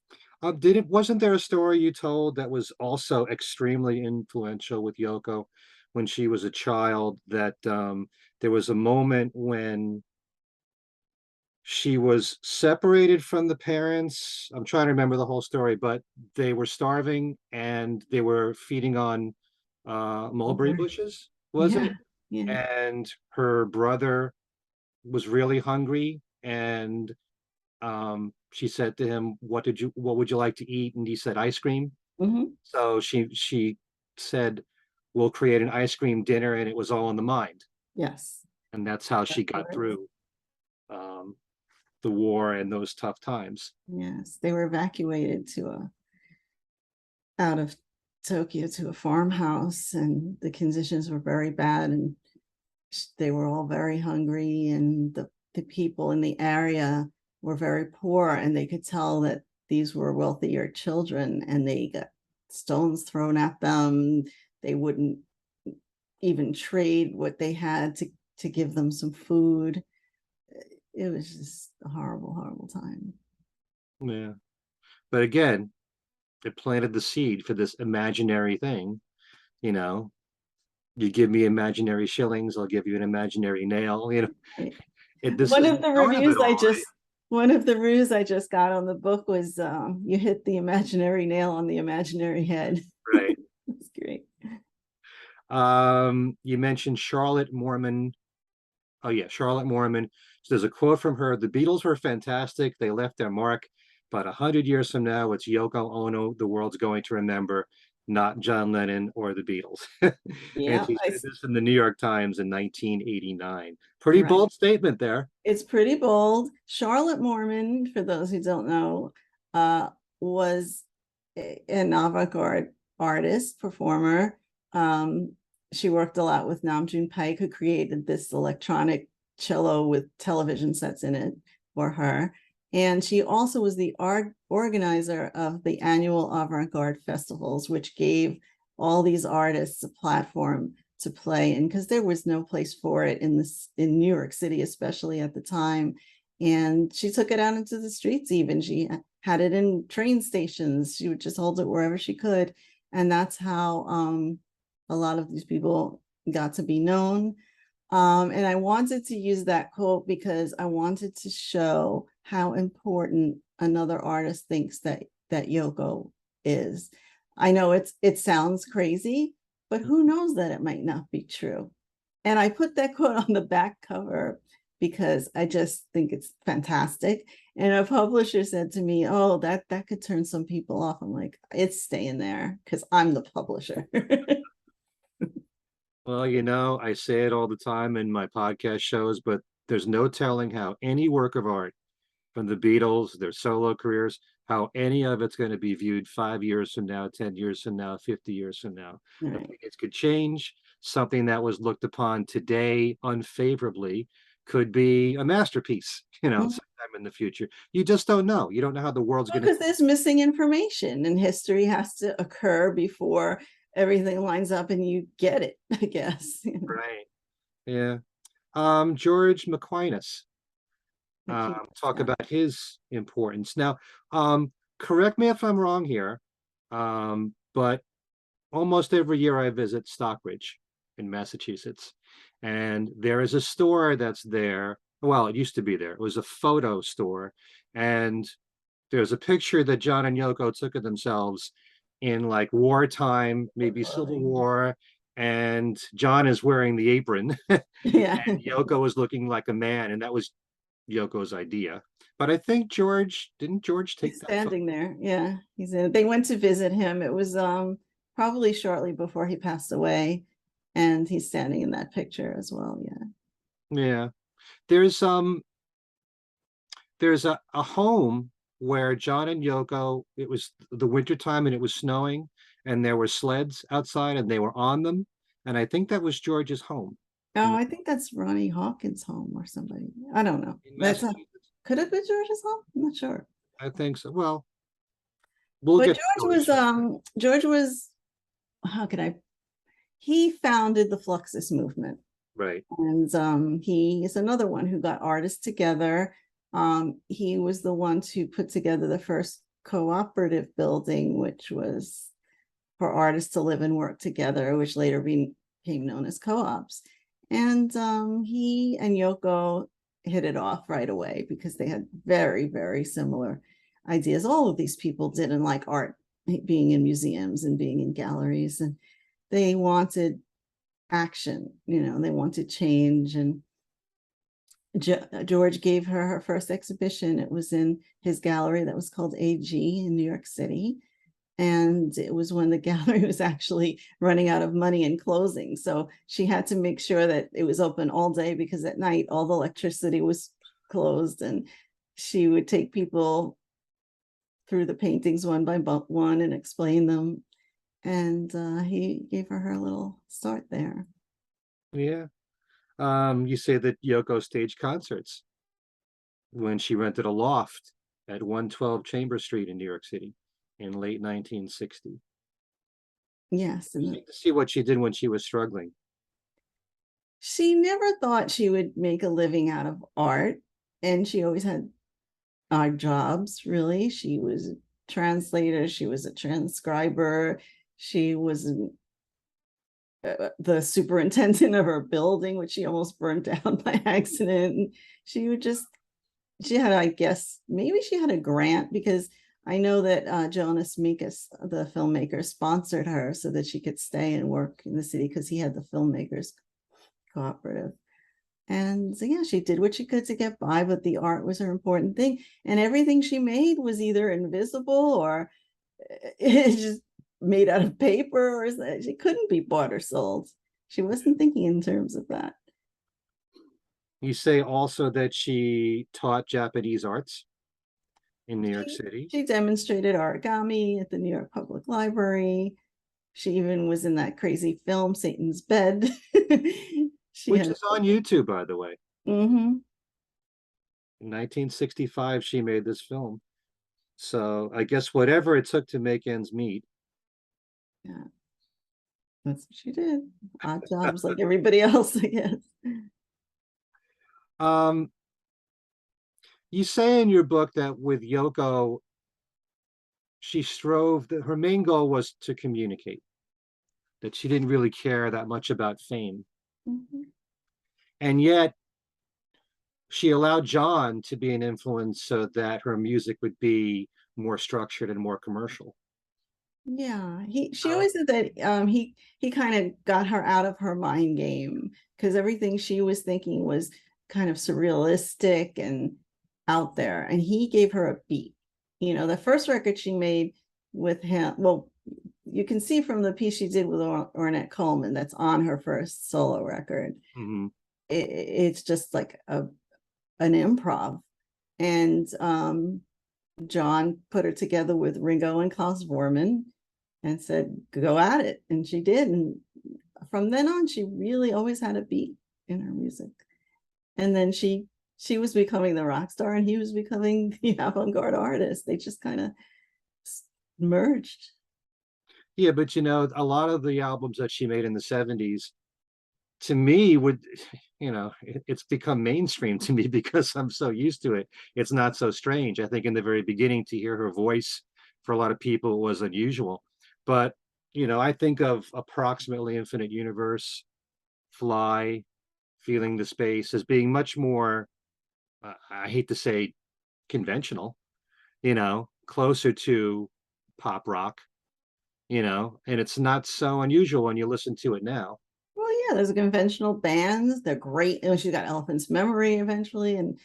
Speaker 1: Wasn't there a story you told that was also extremely influential with Yoko when she was a child, that there was a moment when she was separated from the parents? I'm trying to remember the whole story, but they were starving and they were feeding on mulberry bushes, was it?
Speaker 2: Yeah.
Speaker 1: And her brother was really hungry, and she said to him, what would you like to eat? And he said, ice cream. So she said, we'll create an ice cream dinner, and it was all in the mind.
Speaker 2: Yes.
Speaker 1: And that's how she got through the war and those tough times.
Speaker 2: Yes, they were evacuated out of Tokyo to a farmhouse, and the conditions were very bad, and they were all very hungry, and the people in the area were very poor, and they could tell that these were wealthier children, and they got stones thrown at them. They wouldn't even trade what they had to give them some food. It was just a horrible, horrible time.
Speaker 1: Yeah. But again, it planted the seed for this imaginary thing. You know, you give me imaginary shillings, I'll give you an imaginary nail. You know,
Speaker 2: Right.
Speaker 1: this
Speaker 2: One
Speaker 1: is
Speaker 2: of
Speaker 1: the
Speaker 2: the
Speaker 1: start of it
Speaker 2: reviews I
Speaker 1: all, right?
Speaker 2: just one of the reviews I just got on the book was you hit the imaginary nail on the imaginary head.
Speaker 1: Right.
Speaker 2: That's great.
Speaker 1: You mentioned Charlotte Mormon. Oh yeah, Charlotte Mormon. So there's a quote from her: "The Beatles were fantastic. They left their mark. But 100 years from now, it's Yoko Ono the world's going to remember, not John Lennon or the Beatles." And
Speaker 2: Yeah,
Speaker 1: she said this in the New York Times in 1989. Pretty
Speaker 2: right.
Speaker 1: bold statement there.
Speaker 2: It's pretty bold. Charlotte Mormon, for those who don't know, was an avant-garde artist, performer. She worked a lot with Nam June Paik, who created this electronic cello with television sets in it for her. And she also was the organizer of the annual avant-garde festivals, which gave all these artists a platform to play in, because there was no place for it in New York City, especially at the time. And she took it out into the streets. Even she had it in train stations. She would just hold it wherever she could, and that's how a lot of these people got to be known. And I wanted to use that quote because I wanted to show how important another artist thinks that Yoko is. I know it sounds crazy, but who knows that it might not be true. And I put that quote on the back cover because I just think it's fantastic. And a publisher said to me, "Oh, that could turn some people off." I'm like, "It's staying there because I'm the publisher."
Speaker 1: Well, you know, I say it all the time in my podcast shows, but there's no telling how any work of art from the Beatles, their solo careers, how any of it's going to be viewed 5 years from now, 10 years from now, 50 years from now.
Speaker 2: Right.
Speaker 1: It could change. Something that was looked upon today unfavorably could be a masterpiece, you know,
Speaker 2: Mhm.
Speaker 1: sometime in the future. You just don't know. You don't know how the world's going to.
Speaker 2: Because there's missing information, and history has to occur before everything lines up and you get it, I guess.
Speaker 1: Right. Yeah. George McQuinas. Talk
Speaker 2: Yeah.
Speaker 1: about his importance. Now, correct me if I'm wrong here, but almost every year I visit Stockbridge in Massachusetts, and there is a store that's there. Well, it used to be there. It was a photo store, and there's a picture that John and Yoko took of themselves in like wartime, maybe Civil War, and John is wearing the apron, and
Speaker 2: Yeah.
Speaker 1: Yoko is looking like a man, and that was Yoko's idea. But I think didn't George take
Speaker 2: He's
Speaker 1: that photo?
Speaker 2: standing there. Yeah. They went to visit him. It was probably shortly before he passed away. And he's standing in that picture as well. Yeah.
Speaker 1: Yeah. There's a home where John and Yoko, it was the winter time and it was snowing and there were sleds outside and they were on them. And I think that was George's home
Speaker 2: Oh,
Speaker 1: in,
Speaker 2: I think that's Ronnie Hawkins' home or somebody. I don't know.
Speaker 1: in
Speaker 2: That's a
Speaker 1: Massachusetts.
Speaker 2: Could it be George's home? I'm not sure.
Speaker 1: I think so. Well, we'll
Speaker 2: But
Speaker 1: get to George.
Speaker 2: George was, how can I, he founded the Fluxus movement.
Speaker 1: Right.
Speaker 2: And he is another one who got artists together. He was the one to put together the first cooperative building, which was for artists to live and work together, which later became known as co-ops. And he and Yoko hit it off right away because they had very, very similar ideas. All of these people didn't like art being in museums and being in galleries, and they wanted action, they wanted change. And George gave her first exhibition. It was in his gallery that was called AG in New York City. And it was when the gallery was actually running out of money and closing. So she had to make sure that it was open all day because at night all the electricity was closed. And she would take people through the paintings one by one and explain them. And he gave her a little start there.
Speaker 1: Yeah. You say that Yoko staged concerts when she rented a loft at 112 Chamber Street in New York City in late 1960.
Speaker 2: Yes. And
Speaker 1: To see what she did when she was struggling.
Speaker 2: she never thought she would make a living out of art. And she always had odd jobs, really. She was translator, she was a transcriber, she was the superintendent of her building, which she almost burnt down by accident. She would just, she had, I guess, maybe she had a grant, because I know that Jonas Mekas, the filmmaker, sponsored her so that she could stay and work in the city, because he had the filmmakers cooperative. And so, yeah, she did what she could to get by, but the art was her important thing. And everything she made was either invisible or it's just made out of paper, or she couldn't be bought or sold. She wasn't thinking in terms of that.
Speaker 1: You say also that she taught Japanese arts in New York
Speaker 2: She,
Speaker 1: City.
Speaker 2: she demonstrated origami at the New York Public Library. She even was in that crazy film, Satan's Bed.
Speaker 1: Which is on YouTube, by the way.
Speaker 2: Mm-hmm.
Speaker 1: In 1965, she made this film. So I guess whatever it took to make ends meet.
Speaker 2: Yeah, that's what she did. Odd jobs like everybody else, I guess.
Speaker 1: You say in your book that with Yoko, she strove that her main goal was to communicate, that she didn't really care that much about fame.
Speaker 2: Mm-hmm.
Speaker 1: And yet she allowed John to be an influence so that her music would be more structured and more commercial.
Speaker 2: Yeah, she always said that he kind of got her out of her mind game, because everything she was thinking was kind of surrealistic and out there, and he gave her a beat. You know, the first record she made with him, well, you can see from the piece she did with Ornette Coleman that's on her first solo record.
Speaker 1: Mm-hmm.
Speaker 2: It's just like an improv, and John put her together with Ringo and Klaus Vormann and said, go at it. And she did. And from then on, she really always had a beat in her music. And then she was becoming the rock star and he was becoming the avant-garde artist. They just kind of merged.
Speaker 1: Yeah, but you know, a lot of the albums that she made in the 70s, to me, would, you know, it's become mainstream to me because I'm so used to it. It's not so strange. I think in the very beginning, to hear her voice for a lot of people was unusual. But, you know, I think of Approximately Infinite Universe, Fly, Feeling the Space as being much more, I hate to say conventional, you know, closer to pop rock, you know, and it's not so unusual when you listen to it now.
Speaker 2: Well, yeah, there's conventional bands. They're great. And she's got Elephant's Memory eventually. And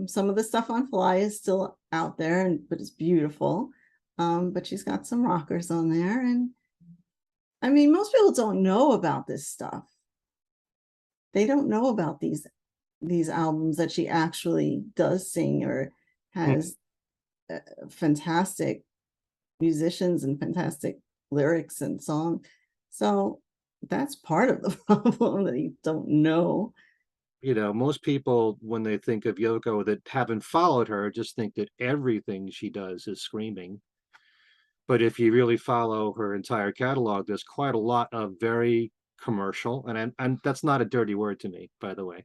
Speaker 2: some of the stuff on Fly is still out there, but it's beautiful. But she's got some rockers on there. And I mean, most people don't know about this stuff. They don't know about these albums that she actually does sing or has fantastic musicians and fantastic lyrics and song. So that's part of the problem, that you don't know.
Speaker 1: You know, most people, when they think of Yoko that haven't followed her, just think that everything she does is screaming. But if you really follow her entire catalog, there's quite a lot of very commercial, and that's not a dirty word to me, by the way.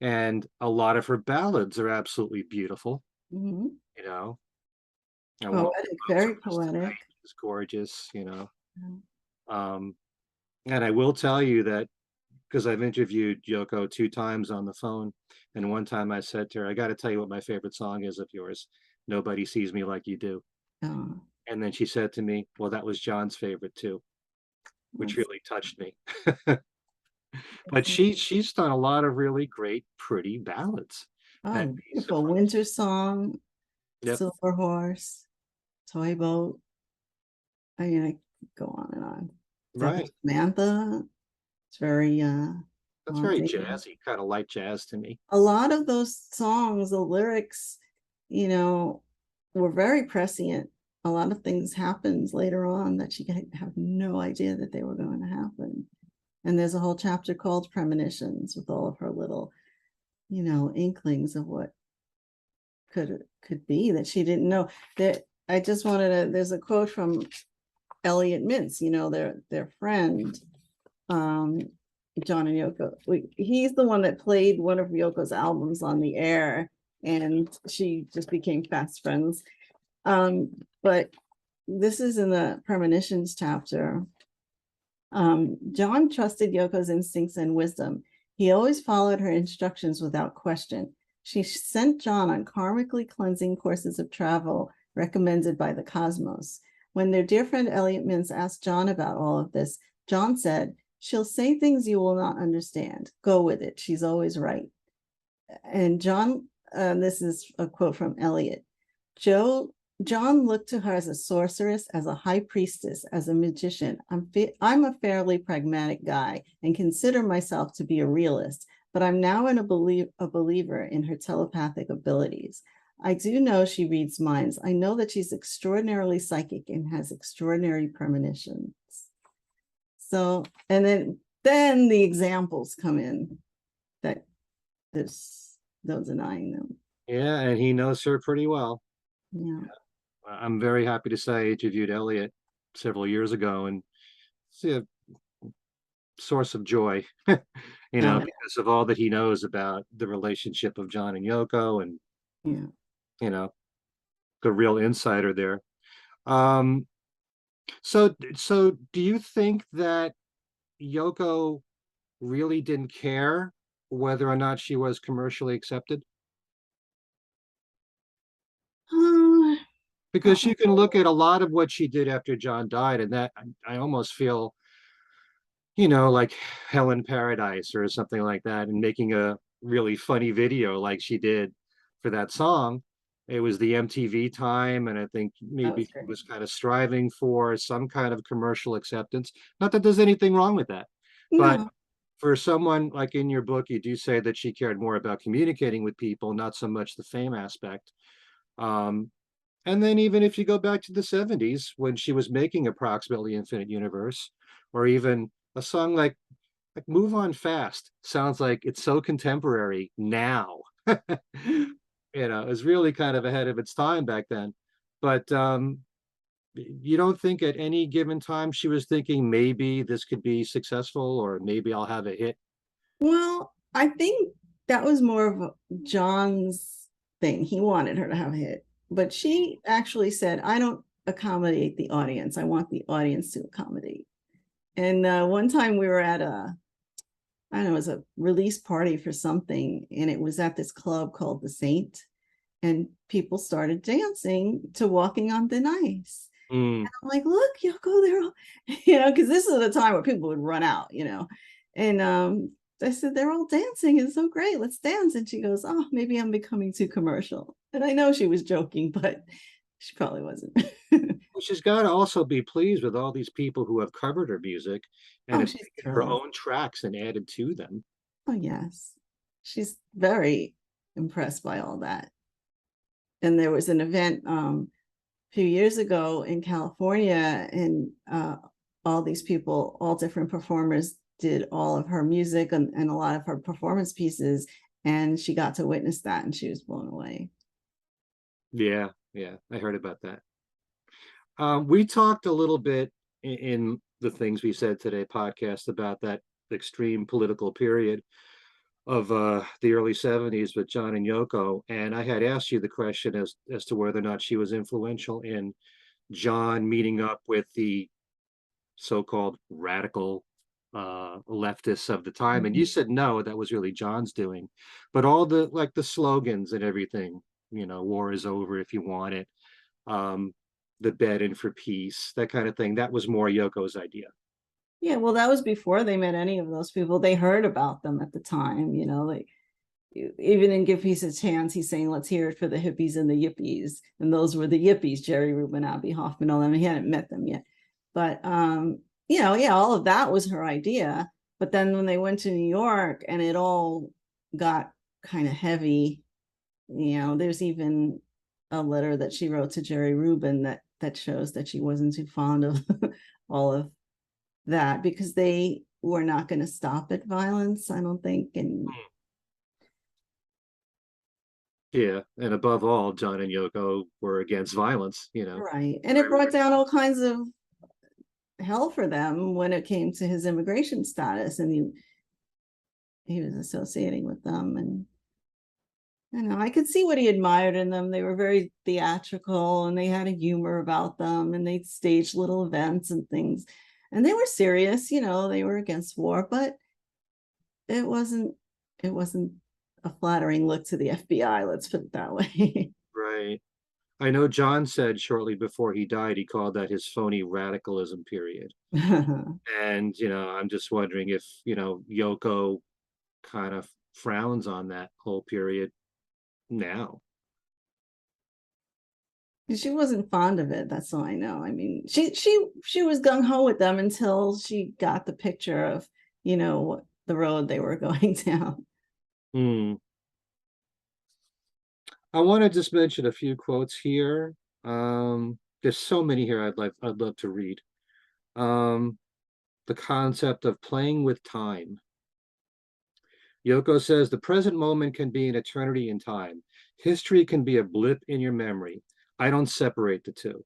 Speaker 1: And a lot of her ballads are absolutely beautiful.
Speaker 2: Mm-hmm.
Speaker 1: You know,
Speaker 2: Poetic, very poetic.
Speaker 1: It's gorgeous, you know.
Speaker 2: Yeah.
Speaker 1: And I will tell you that because I've interviewed Yoko 2 times on the phone, and one time I said to her, I got to tell you what my favorite song is of yours. Nobody Sees Me Like You Do.
Speaker 2: Oh,
Speaker 1: And then she said to me, well, that was John's favorite too, which
Speaker 2: that's-
Speaker 1: really touched me. But she's done a lot of really great, pretty ballads.
Speaker 2: oh, beautiful. Winter Song,
Speaker 1: Yep.
Speaker 2: Silver Horse, Toy Boat. I mean, I could go on and on.
Speaker 1: Right.
Speaker 2: Samantha. It's very
Speaker 1: That's very
Speaker 2: haunting.
Speaker 1: jazzy, kind of light jazz to me.
Speaker 2: A lot of those songs, the lyrics, you know, were very prescient. A lot of things happened later on that she have no idea that they were going to happen. And there's a whole chapter called Premonitions with all of her little, you know, inklings of what could be that she didn't know. That I just wanted to, there's a quote from Elliot Mintz, you know, their friend, John and Yoko. He's the one that played one of Yoko's albums on the air, and she just became fast friends. But this is in the premonitions chapter. John trusted Yoko's instincts and wisdom. He always followed her instructions without question. She sent John on karmically cleansing courses of travel recommended by the cosmos. When their dear friend Elliot Mintz asked John about all of this, John said, "She'll say things you will not understand. Go with it. She's always right." And John, this is a quote from Elliot. John looked to her as a sorceress, as a high priestess, as a magician. I'm a fairly pragmatic guy and consider myself to be a realist, but I'm now a believer in her telepathic abilities. I do know she reads minds. I know that she's extraordinarily psychic and has extraordinary premonitions. So, and then the examples come in that there's no denying them.
Speaker 1: Yeah, and he knows her pretty well.
Speaker 2: Yeah.
Speaker 1: I'm very happy to say I interviewed Elliot several years ago, and it's a source of joy, because of all that he knows about the relationship of John and Yoko, and
Speaker 2: yeah,
Speaker 1: the real insider there. So do you think that Yoko really didn't care whether or not she was commercially accepted? Because you can look at a lot of what she did after John died, and that I almost feel, like Hell in Paradise or something like that, and making a really funny video like she did for that song. It was the MTV time, and I think maybe she was kind of striving for some kind of commercial acceptance. Not that there's anything wrong with that, but
Speaker 2: no.
Speaker 1: for someone like in your book, you do say that she cared more about communicating with people, not so much the fame aspect. And then even if you go back to the 70s when she was making approximately Infinite Universe, or even a song like Move On Fast sounds like it's so contemporary now. It's really kind of ahead of its time back then. But you don't think at any given time she was thinking maybe this could be successful, or maybe I'll have a hit?
Speaker 2: Well, I think that was more of John's thing. He wanted her to have a hit, but she actually said, "I don't accommodate the audience. I want the audience to accommodate." And one time we were at I don't know, it was a release party for something, and it was at this club called The Saint, and people started dancing to Walking on Thin Ice.
Speaker 1: Mm.
Speaker 2: I'm like, "Look, Yoko, they're all," because this is the time where people would run out, and I said, "They're all dancing. It's so great. Let's dance." And she goes, "Oh, maybe I'm becoming too commercial." And I know she was joking, but she probably wasn't.
Speaker 1: She's got to also be pleased with all these people who have covered her music and
Speaker 2: Oh,
Speaker 1: have
Speaker 2: she's
Speaker 1: taken her
Speaker 2: thrilled.
Speaker 1: own tracks and added to them.
Speaker 2: Oh, yes. She's very impressed by all that. And there was an event a few years ago in California, and all these people, all different performers, did all of her music and a lot of her performance pieces, and she got to witness that, and she was blown away.
Speaker 1: Yeah, I heard about that. We talked a little bit in the Things We Said Today podcast about that extreme political period of the early 70s with John and Yoko, and I had asked you the question as to whether or not she was influential in John meeting up with the so-called radical leftists of the time, and you said no, that was really John's doing. But all the slogans and everything, war is over if you want it, the bed in for peace, that kind of thing, that was more Yoko's idea.
Speaker 2: Yeah, well, that was before they met any of those people. They heard about them at the time, like even in Give Peace a Chance, he's saying, "Let's hear it for the hippies and the yippies." And those were the yippies, Jerry Rubin, Abbie Hoffman, all them. He hadn't met them yet. But yeah, all of that was her idea. But then when they went to New York and it all got kind of heavy, there's even a letter that she wrote to Jerry Rubin that shows that she wasn't too fond of all of that, because they were not going to stop at violence, I don't think. And
Speaker 1: Yeah, and above all, John and Yoko were against violence,
Speaker 2: right, and it brought down all kinds of hell for them when it came to his immigration status, and he was associating with them. And You know, I could see what he admired in them. They were very theatrical and they had a humor about them and they'd stage little events and things. And they were serious, you know, they were against war, but it wasn't a flattering look to the FBI, let's put it that way.
Speaker 1: Right. I know John said shortly before he died, he called that his phony radicalism period. And, I'm just wondering if, Yoko kind of frowns on that whole period now.
Speaker 2: She wasn't fond of it, that's all I know. I mean, she was gung-ho with them until she got the picture of, what the road they were going down.
Speaker 1: Hmm. I want to just mention a few quotes here. There's so many here I'd love to read. The concept of playing with time. Yoko says the present moment can be an eternity in time. History can be a blip in your memory. I don't separate the two.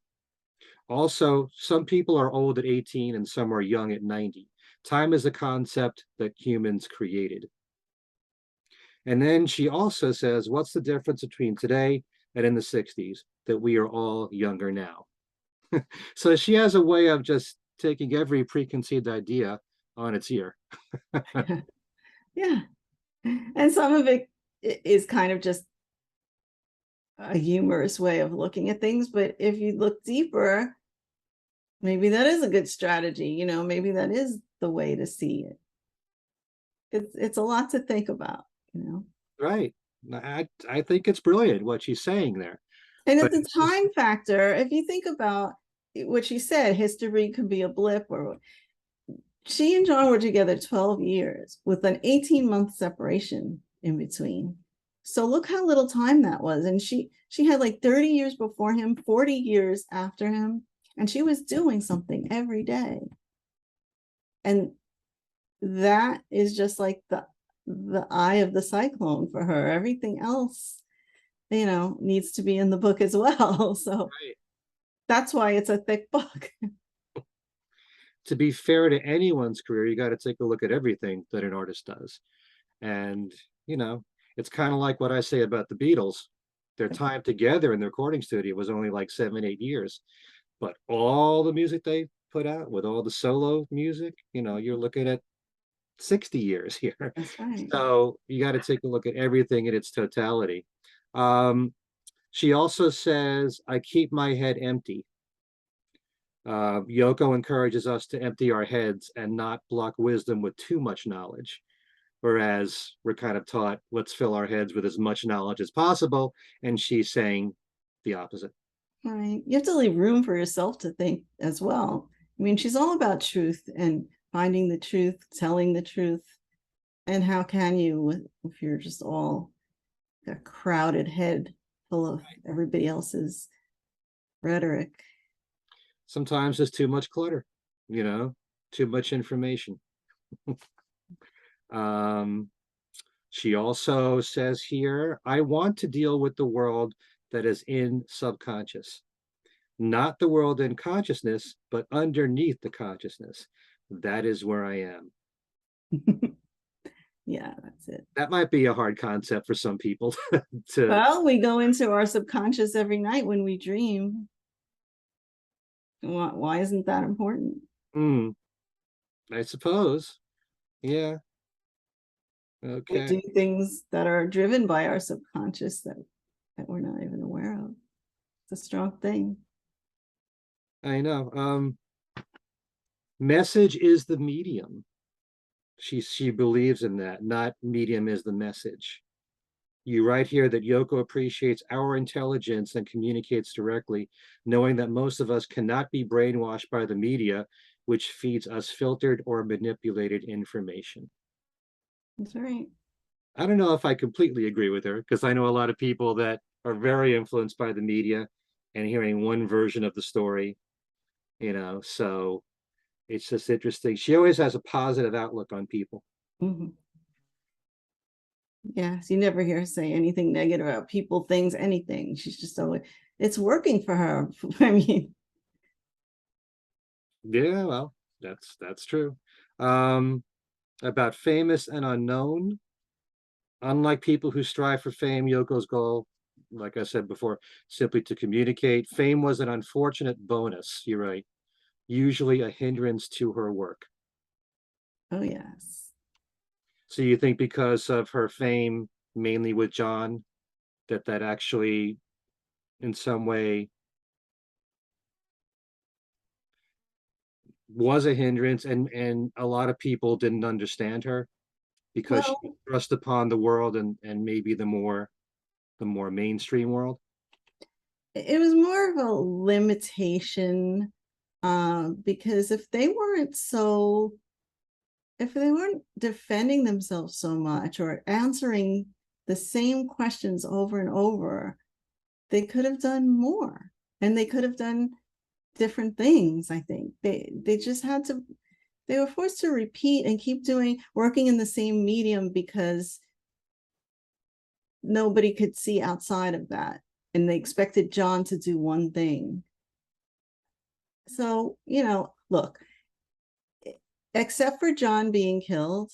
Speaker 1: Also, some people are old at 18 and some are young at 90. Time is a concept that humans created. And then she also says, what's the difference between today and in the 60s? That we are all younger now. So she has a way of just taking every preconceived idea on its ear.
Speaker 2: Yeah. And some of it is kind of just a humorous way of looking at things. But if you look deeper, maybe that is a good strategy. Maybe that is the way to see it. It's a lot to think about.
Speaker 1: Right. I think it's brilliant what she's saying there.
Speaker 2: And at
Speaker 1: But
Speaker 2: the
Speaker 1: it's just,
Speaker 2: time factor, if you think about what she said, history could be a blip. Or she and John were together 12 years with an 18-month separation in between. So look how little time that was. And she had like 30 years before him, 40 years after him, and she was doing something every day. And that is just like the eye of the cyclone for her. Everything else, needs to be in the book as well. So
Speaker 1: right.
Speaker 2: that's why it's a thick book.
Speaker 1: To be fair to anyone's career, you got to take a look at everything that an artist does. And, you know, it's kind of like what I say about the Beatles. Their time together in the recording studio was only like 7, 8 years. But all the music they put out with all the solo music, you're looking at 60 years here.
Speaker 2: That's right.
Speaker 1: So you got to take a look at everything in its totality. Um, she also says, I keep my head empty. Yoko encourages us to empty our heads and not block wisdom with too much knowledge. Whereas we're kind of taught, let's fill our heads with as much knowledge as possible. And she's saying the opposite.
Speaker 2: Right. You have to leave room for yourself to think as well. I mean, she's all about truth and finding the truth, telling the truth. And how can you if you're just all a crowded head full of everybody else's rhetoric?
Speaker 1: Sometimes there's too much clutter, too much information. um, she also says here, I want to deal with the world that is in subconscious, not the world in consciousness, but underneath the consciousness. That is where I am.
Speaker 2: Yeah, that's it.
Speaker 1: That might be a hard concept for some people to.
Speaker 2: Well, we go into our subconscious every night when we dream. Why isn't that important?
Speaker 1: I suppose. Yeah.
Speaker 2: We
Speaker 1: Okay.
Speaker 2: do things that are driven by our subconscious that we're not even aware of. It's a strong thing.
Speaker 1: I know. Message is the medium. She believes in that, not medium is the message. You write here that Yoko appreciates our intelligence and communicates directly, knowing that most of us cannot be brainwashed by the media, which feeds us filtered or manipulated information.
Speaker 2: That's right.
Speaker 1: I don't know if I completely agree with her, because I know a lot of people that are very influenced by the media and hearing one version of the story, so it's just interesting. She always has a positive outlook on people.
Speaker 2: Mm-hmm. Yes, you never hear her say anything negative about people, things, anything. She's just always, it's working for her. I mean,
Speaker 1: Yeah, well, that's true. Um, about famous and unknown. Unlike people who strive for fame, Yoko's goal, like I said before, simply to communicate. Fame was an unfortunate bonus, you're right, usually a hindrance to her work.
Speaker 2: Oh, yes.
Speaker 1: So you think because of her fame, mainly with John, that actually in some way was a hindrance, and a lot of people didn't understand her because she
Speaker 2: Well,
Speaker 1: thrust upon the world and maybe the more mainstream world.
Speaker 2: it was more of a limitation, because if they weren't defending themselves so much or answering the same questions over and over, they could have done more, and they could have done different things. I think they just had to, they were forced to repeat and keep working in the same medium because nobody could see outside of that, and they expected John to do one thing. So, look, except for John being killed,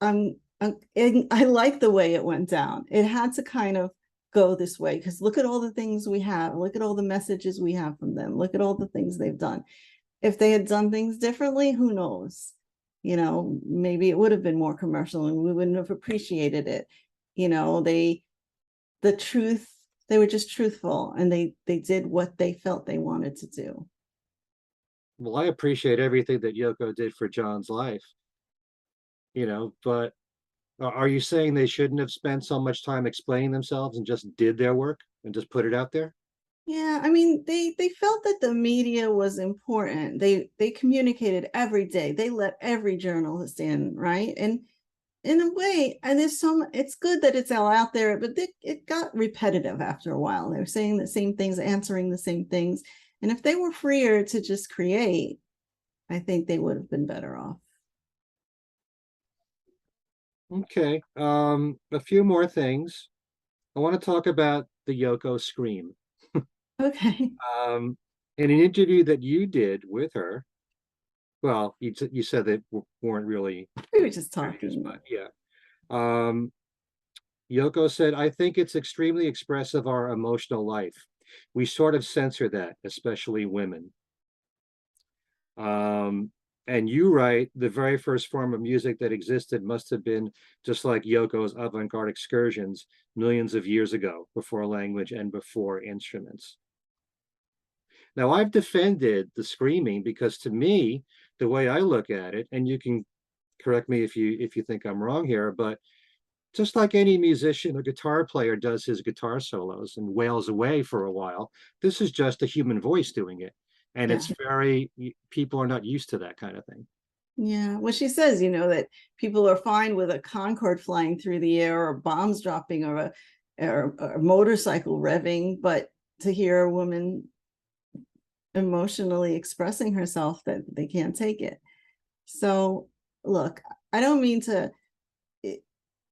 Speaker 2: I like the way it went down. It had to kind of go this way because look at all the things we have. Look at all the messages we have from them. Look at all the things they've done. If they had done things differently, who knows? Maybe it would have been more commercial and we wouldn't have appreciated it. The truth, they were just truthful, and they did what they felt they wanted to do.
Speaker 1: Well, I appreciate everything that Yoko did for John's life, but are you saying they shouldn't have spent so much time explaining themselves and just did their work and just put it out there?
Speaker 2: Yeah, I mean, they felt that the media was important. They communicated every day. They let every journalist in, right? And in a way, and it's good that it's all out there, but it got repetitive after a while. They were saying the same things, answering the same things. And if they were freer to just create, I think they would have been better off.
Speaker 1: Okay. A few more things. I want to talk about the Yoko Scream.
Speaker 2: Okay.
Speaker 1: Um, in an interview that you did with her, well, you said that weren't really
Speaker 2: We were just
Speaker 1: interviews,
Speaker 2: talking.
Speaker 1: but yeah. Um, Yoko said, I think it's extremely expressive of our emotional life. We sort of censor that, especially women. Um, and you write, the very first form of music that existed must have been just like Yoko's avant-garde excursions millions of years ago, before language and before instruments. Now, I've defended the screaming because to me, the way I look at it, and you can correct me if you think I'm wrong here, but just like any musician or guitar player does his guitar solos and wails away for a while, this is just a human voice doing it. And
Speaker 2: Yeah.
Speaker 1: it's people are not used to that kind of thing.
Speaker 2: Yeah. Well, she says, that people are fine with a Concorde flying through the air or bombs dropping or a motorcycle revving, but to hear a woman emotionally expressing herself, that they can't take it. So look, I don't mean to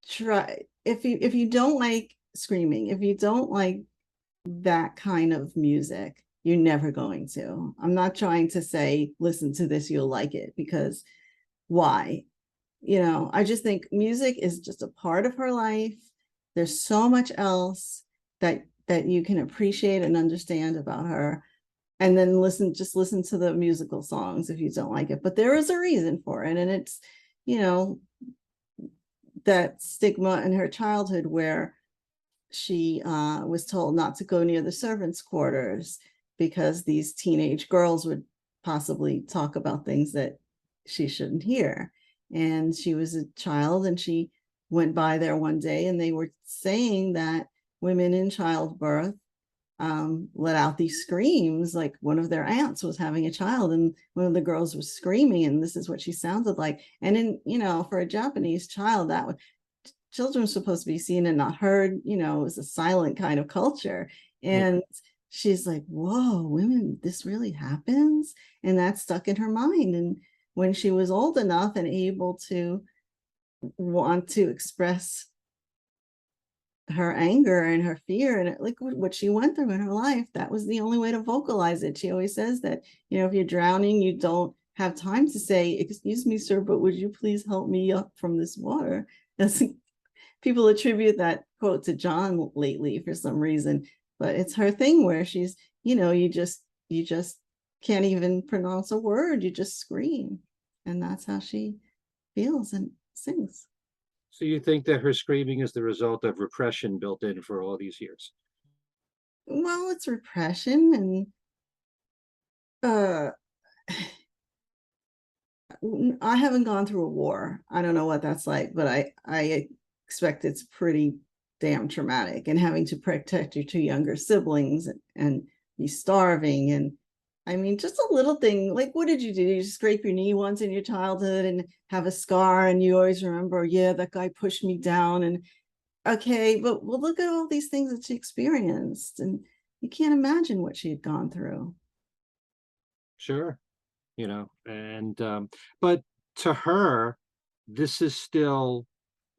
Speaker 2: try, if you don't like screaming, if you don't like that kind of music, you're never going to. I'm not trying to say, listen to this, you'll like it, because why? I just think music is just a part of her life. There's so much else that you can appreciate and understand about her. And then just listen to the musical songs if you don't like it. But there is a reason for it. And it's, you know, that stigma in her childhood where she was told not to go near the servants' quarters because these teenage girls would possibly talk about things that she shouldn't hear. And she was a child and she went by there one day and they were saying that women in childbirth let out these screams, like one of their aunts was having a child and one of the girls was screaming and this is what she sounded like. And for a Japanese child, children were supposed to be seen and not heard. It was a silent kind of culture. And she's like, whoa, women, this really happens? And that stuck in her mind. And when she was old enough and able to want to express her anger and her fear and like what she went through in her life, that was the only way to vocalize it. She always says that, if you're drowning, you don't have time to say, excuse me, sir, but would you please help me up from this water? That's people attribute that quote to John lately for some reason, but it's her thing where she's, you just can't even pronounce a word, you just scream. And that's how she feels and sings.
Speaker 1: So you think that her screaming is the result of repression built in for all these years?
Speaker 2: Well, it's repression and uh I haven't gone through a war. I don't know what that's like, but I expect it's pretty damn traumatic, and having to protect your two younger siblings and be starving. And I mean, just a little thing like, what did you do? You scrape your knee once in your childhood and have a scar, and you always remember, yeah, that guy pushed me down. And okay, but well, look at all these things that she experienced, and you can't imagine what she had gone through.
Speaker 1: Sure. And but to her, this is still,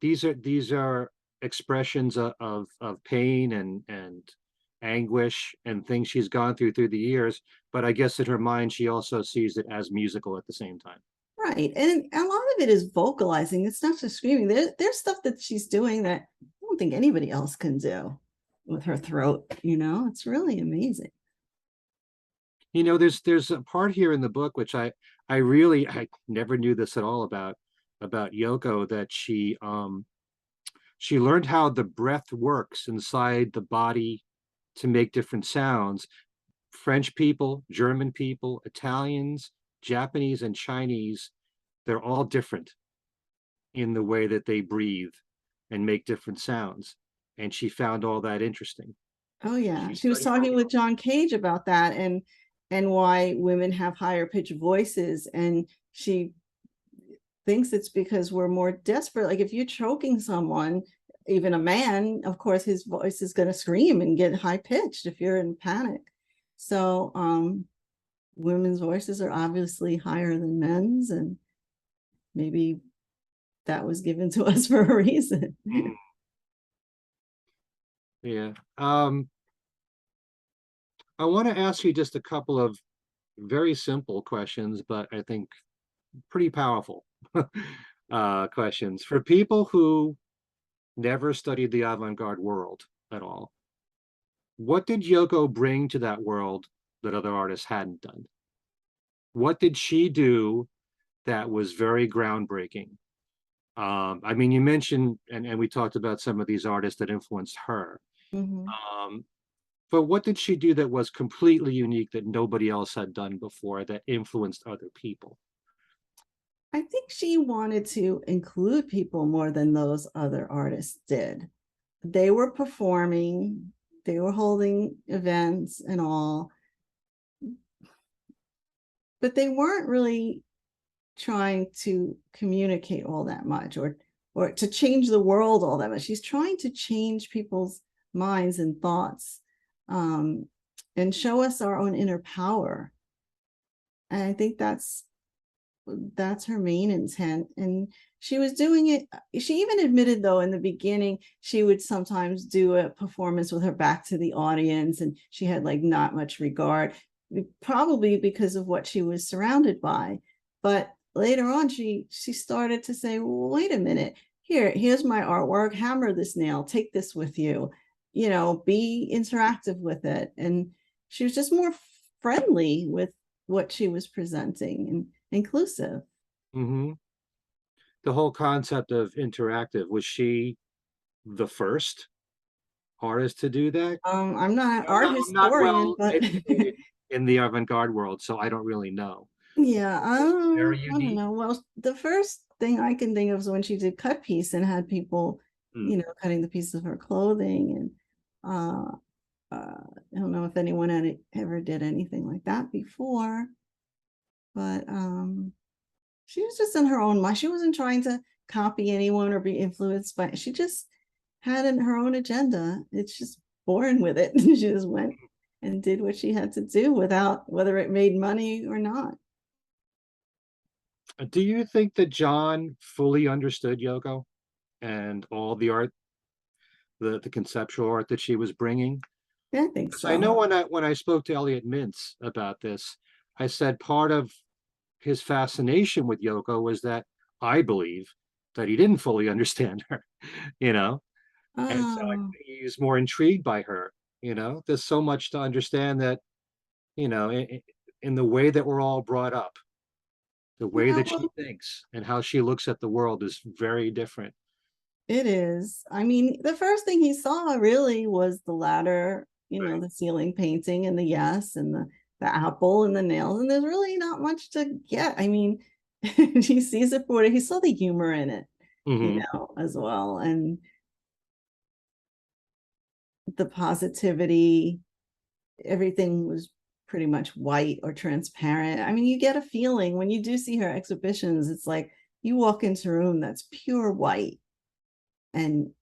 Speaker 1: these are expressions of pain and anguish and things she's gone through the years, but I guess in her mind she also sees it as musical at the same time.
Speaker 2: Right. And a lot of it is vocalizing. It's not just screaming. There's stuff that she's doing that I don't think anybody else can do with her throat. It's really amazing.
Speaker 1: There's a part here in the book which I never knew this at all about Yoko, that she learned how the breath works inside the body to make different sounds. French people, German people, Italians, Japanese, and Chinese, they're all different in the way that they breathe and make different sounds. And she found all that interesting.
Speaker 2: Oh yeah.
Speaker 1: She
Speaker 2: She was
Speaker 1: studied
Speaker 2: talking
Speaker 1: all
Speaker 2: with John Cage about that and why women have higher pitched voices. And she thinks it's because we're more desperate. Like if you're choking someone, even a man, of course, his voice is going to scream and get high pitched if you're in panic. So women's voices are obviously higher than men's, and maybe that was given to us for a reason.
Speaker 1: Yeah. I want to ask you just a couple of very simple questions, but I think pretty powerful questions. For people who never studied the avant-garde world at all, what did Yoko bring to that world that other artists hadn't done? What did she do that was very groundbreaking? I mean, you mentioned, and we talked about some of these artists that influenced her.
Speaker 2: Mhm.
Speaker 1: But what did she do that was completely unique that nobody else had done before that influenced other people?
Speaker 2: I think she wanted to include people more than those other artists did. They were performing, they were holding events and all, but they weren't really trying to communicate all that much or to change the world all that much. She's trying to change people's minds and thoughts, and show us our own inner power. And I think that's her main intent. And she was doing it. She even admitted, though, in the beginning, she would sometimes do a performance with her back to the audience, and she had like not much regard, probably because of what she was surrounded by. But later on, she started to say, well, wait a minute, here's my artwork, hammer this nail, take this with you, be interactive with it. And she was just more friendly with what she was presenting and inclusive.
Speaker 1: Mm-hmm. The whole concept of interactive, was she the first artist to do that?
Speaker 2: I'm not an
Speaker 1: I'm
Speaker 2: art
Speaker 1: not, I'm not
Speaker 2: historian,
Speaker 1: well
Speaker 2: but
Speaker 1: educated in the avant-garde world, so I don't really know.
Speaker 2: yeah,
Speaker 1: Very
Speaker 2: I don't
Speaker 1: unique.
Speaker 2: know. Well, the first thing I can think of is when she did cut piece and had people, cutting the pieces of her clothing. And I don't know if anyone had ever did anything like that before, but she was just in her own mind. She wasn't trying to copy anyone or be influenced by. She just had her own agenda. It's just born with it. She just went and did what she had to do without whether it made money or not.
Speaker 1: Do you think that John fully understood Yoko and all the art, the conceptual art that she was bringing?
Speaker 2: Yeah, I think
Speaker 1: Because I know
Speaker 2: so.
Speaker 1: when I spoke to Elliot Mintz about this, I said part of his fascination with Yoko was that, I believe, that he didn't fully understand her, you know? And so I
Speaker 2: Oh,
Speaker 1: think he was more intrigued by her, you know? There's so much to understand that, you know, in the way that we're all brought up, the way
Speaker 2: yeah,
Speaker 1: that she
Speaker 2: well,
Speaker 1: thinks and how she looks at the world is very different.
Speaker 2: it is. I mean, the first thing he saw really was the ladder,
Speaker 1: Right.
Speaker 2: the ceiling painting and the yes and the apple and the nails. And there's really not much to get. I mean, he sees it for what he saw the humor in it,
Speaker 1: Hmm.
Speaker 2: as well. And the positivity, everything was pretty much white or transparent. I mean, you get a feeling when you do see her exhibitions, it's like you walk into a room that's pure white and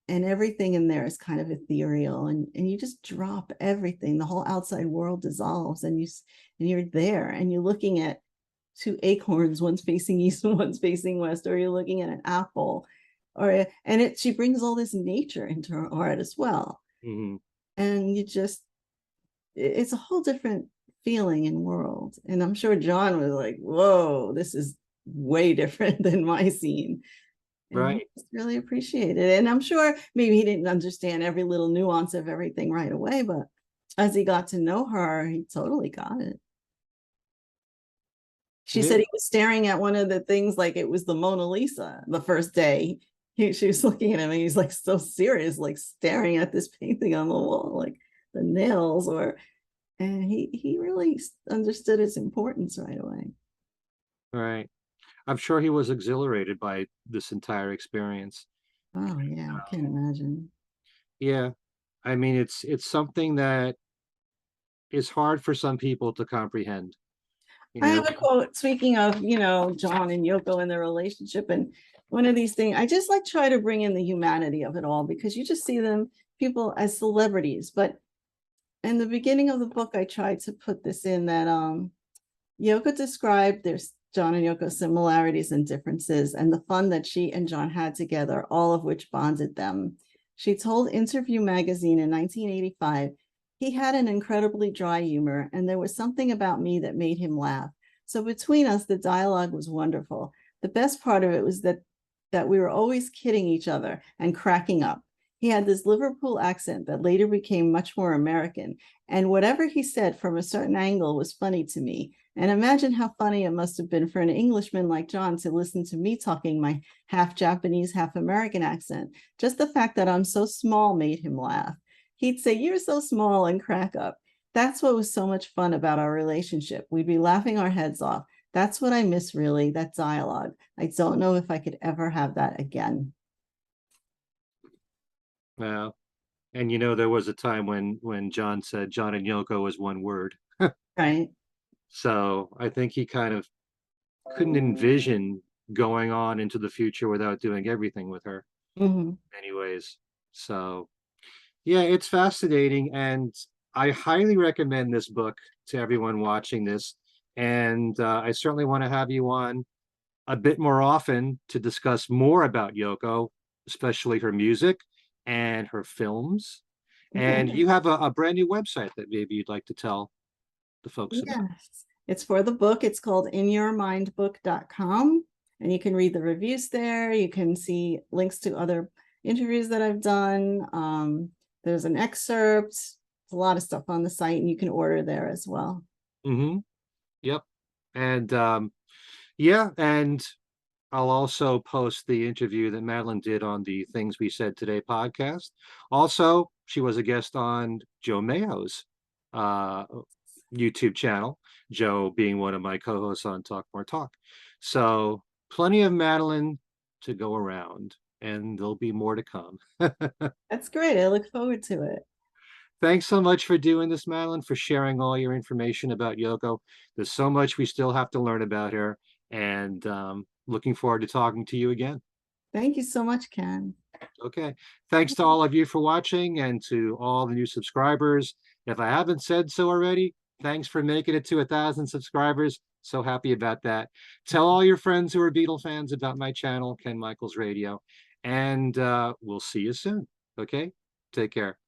Speaker 2: everything in there is kind of ethereal and you just drop everything. The whole outside world dissolves and you're there and you're looking at two acorns, one's facing east and one's facing west, or you're looking at an apple or and it she brings all this nature into her art as well.
Speaker 1: Hmm.
Speaker 2: And you just it's a whole different feeling and world. And I'm sure John was like, whoa, this is way different than my scene. And he
Speaker 1: Right.
Speaker 2: just really appreciated it. And I'm sure maybe he didn't understand every little nuance of everything right away, but as he got to know her, he totally got it. She
Speaker 1: Yeah.
Speaker 2: said he was staring at one of the things like it was the Mona Lisa the first day. She was looking at him and he's like so serious, like staring at this painting on the wall, like the nails or and he really understood its importance right away.
Speaker 1: Right. I'm sure he was exhilarated by this entire experience.
Speaker 2: Oh yeah, I can't imagine.
Speaker 1: Yeah. I mean, it's something that is hard for some people to comprehend. You
Speaker 2: I
Speaker 1: know,
Speaker 2: have a quote, speaking of, John and Yoko and their relationship. And one of these things, I just like try to bring in the humanity of it all because you just see them, people as celebrities. But in the beginning of the book, I tried to put this in that Yoko described there's John and Yoko's similarities and differences and the fun that she and John had together, all of which bonded them. She told Interview magazine in 1985, he had an incredibly dry humor, and there was something about me that made him laugh. So between us, the dialogue was wonderful. The best part of it was that we were always kidding each other and cracking up. He had this Liverpool accent that later became much more American, and whatever he said from a certain angle was funny to me. And imagine how funny it must have been for an Englishman like John to listen to me talking my half Japanese, half American accent. Just the fact that I'm so small made him laugh. He'd say, "You're so small," and crack up. That's what was so much fun about our relationship. We'd be laughing our heads off. That's what I miss, really, that dialogue. I don't know if I could ever have that again.
Speaker 1: well, and there was a time when John said John and Yoko was one word.
Speaker 2: Right.
Speaker 1: So I think he kind of couldn't envision going on into the future without doing everything with her
Speaker 2: Mhm.
Speaker 1: anyways. So yeah, it's fascinating, and I highly recommend this book to everyone watching this. And I certainly want to have you on a bit more often to discuss more about Yoko, especially her music and her films. And
Speaker 2: Okay.
Speaker 1: you have a brand new website that maybe you'd like to tell the folks about.
Speaker 2: Yes. It's for the book. It's called inyourmindbook.com. And you can read the reviews there. You can see links to other interviews that I've done. There's an excerpt. There's a lot of stuff on the site, and you can order there as well.
Speaker 1: Hmm. Yep. And yeah, and I'll also post the interview that Madeline did on the Things We Said Today podcast. Also, she was a guest on Joe Mayo's uh, YouTube channel, Joe being one of my co-hosts on Talk More Talk. So plenty of Madeline to go around, and there'll be more to come.
Speaker 2: That's great. I look forward to it.
Speaker 1: Thanks so much for doing this, Madeline, for sharing all your information about Yoko. There's so much we still have to learn about her, and looking forward to talking to you again.
Speaker 2: Thank you so much, Ken.
Speaker 1: Okay. Thanks to all of you for watching and to all the new subscribers. If I haven't said so already, thanks for making it to 1,000 subscribers. So happy about that. Tell all your friends who are Beatle fans about my channel, Ken Michaels Radio, and we'll see you soon. Okay. Take care.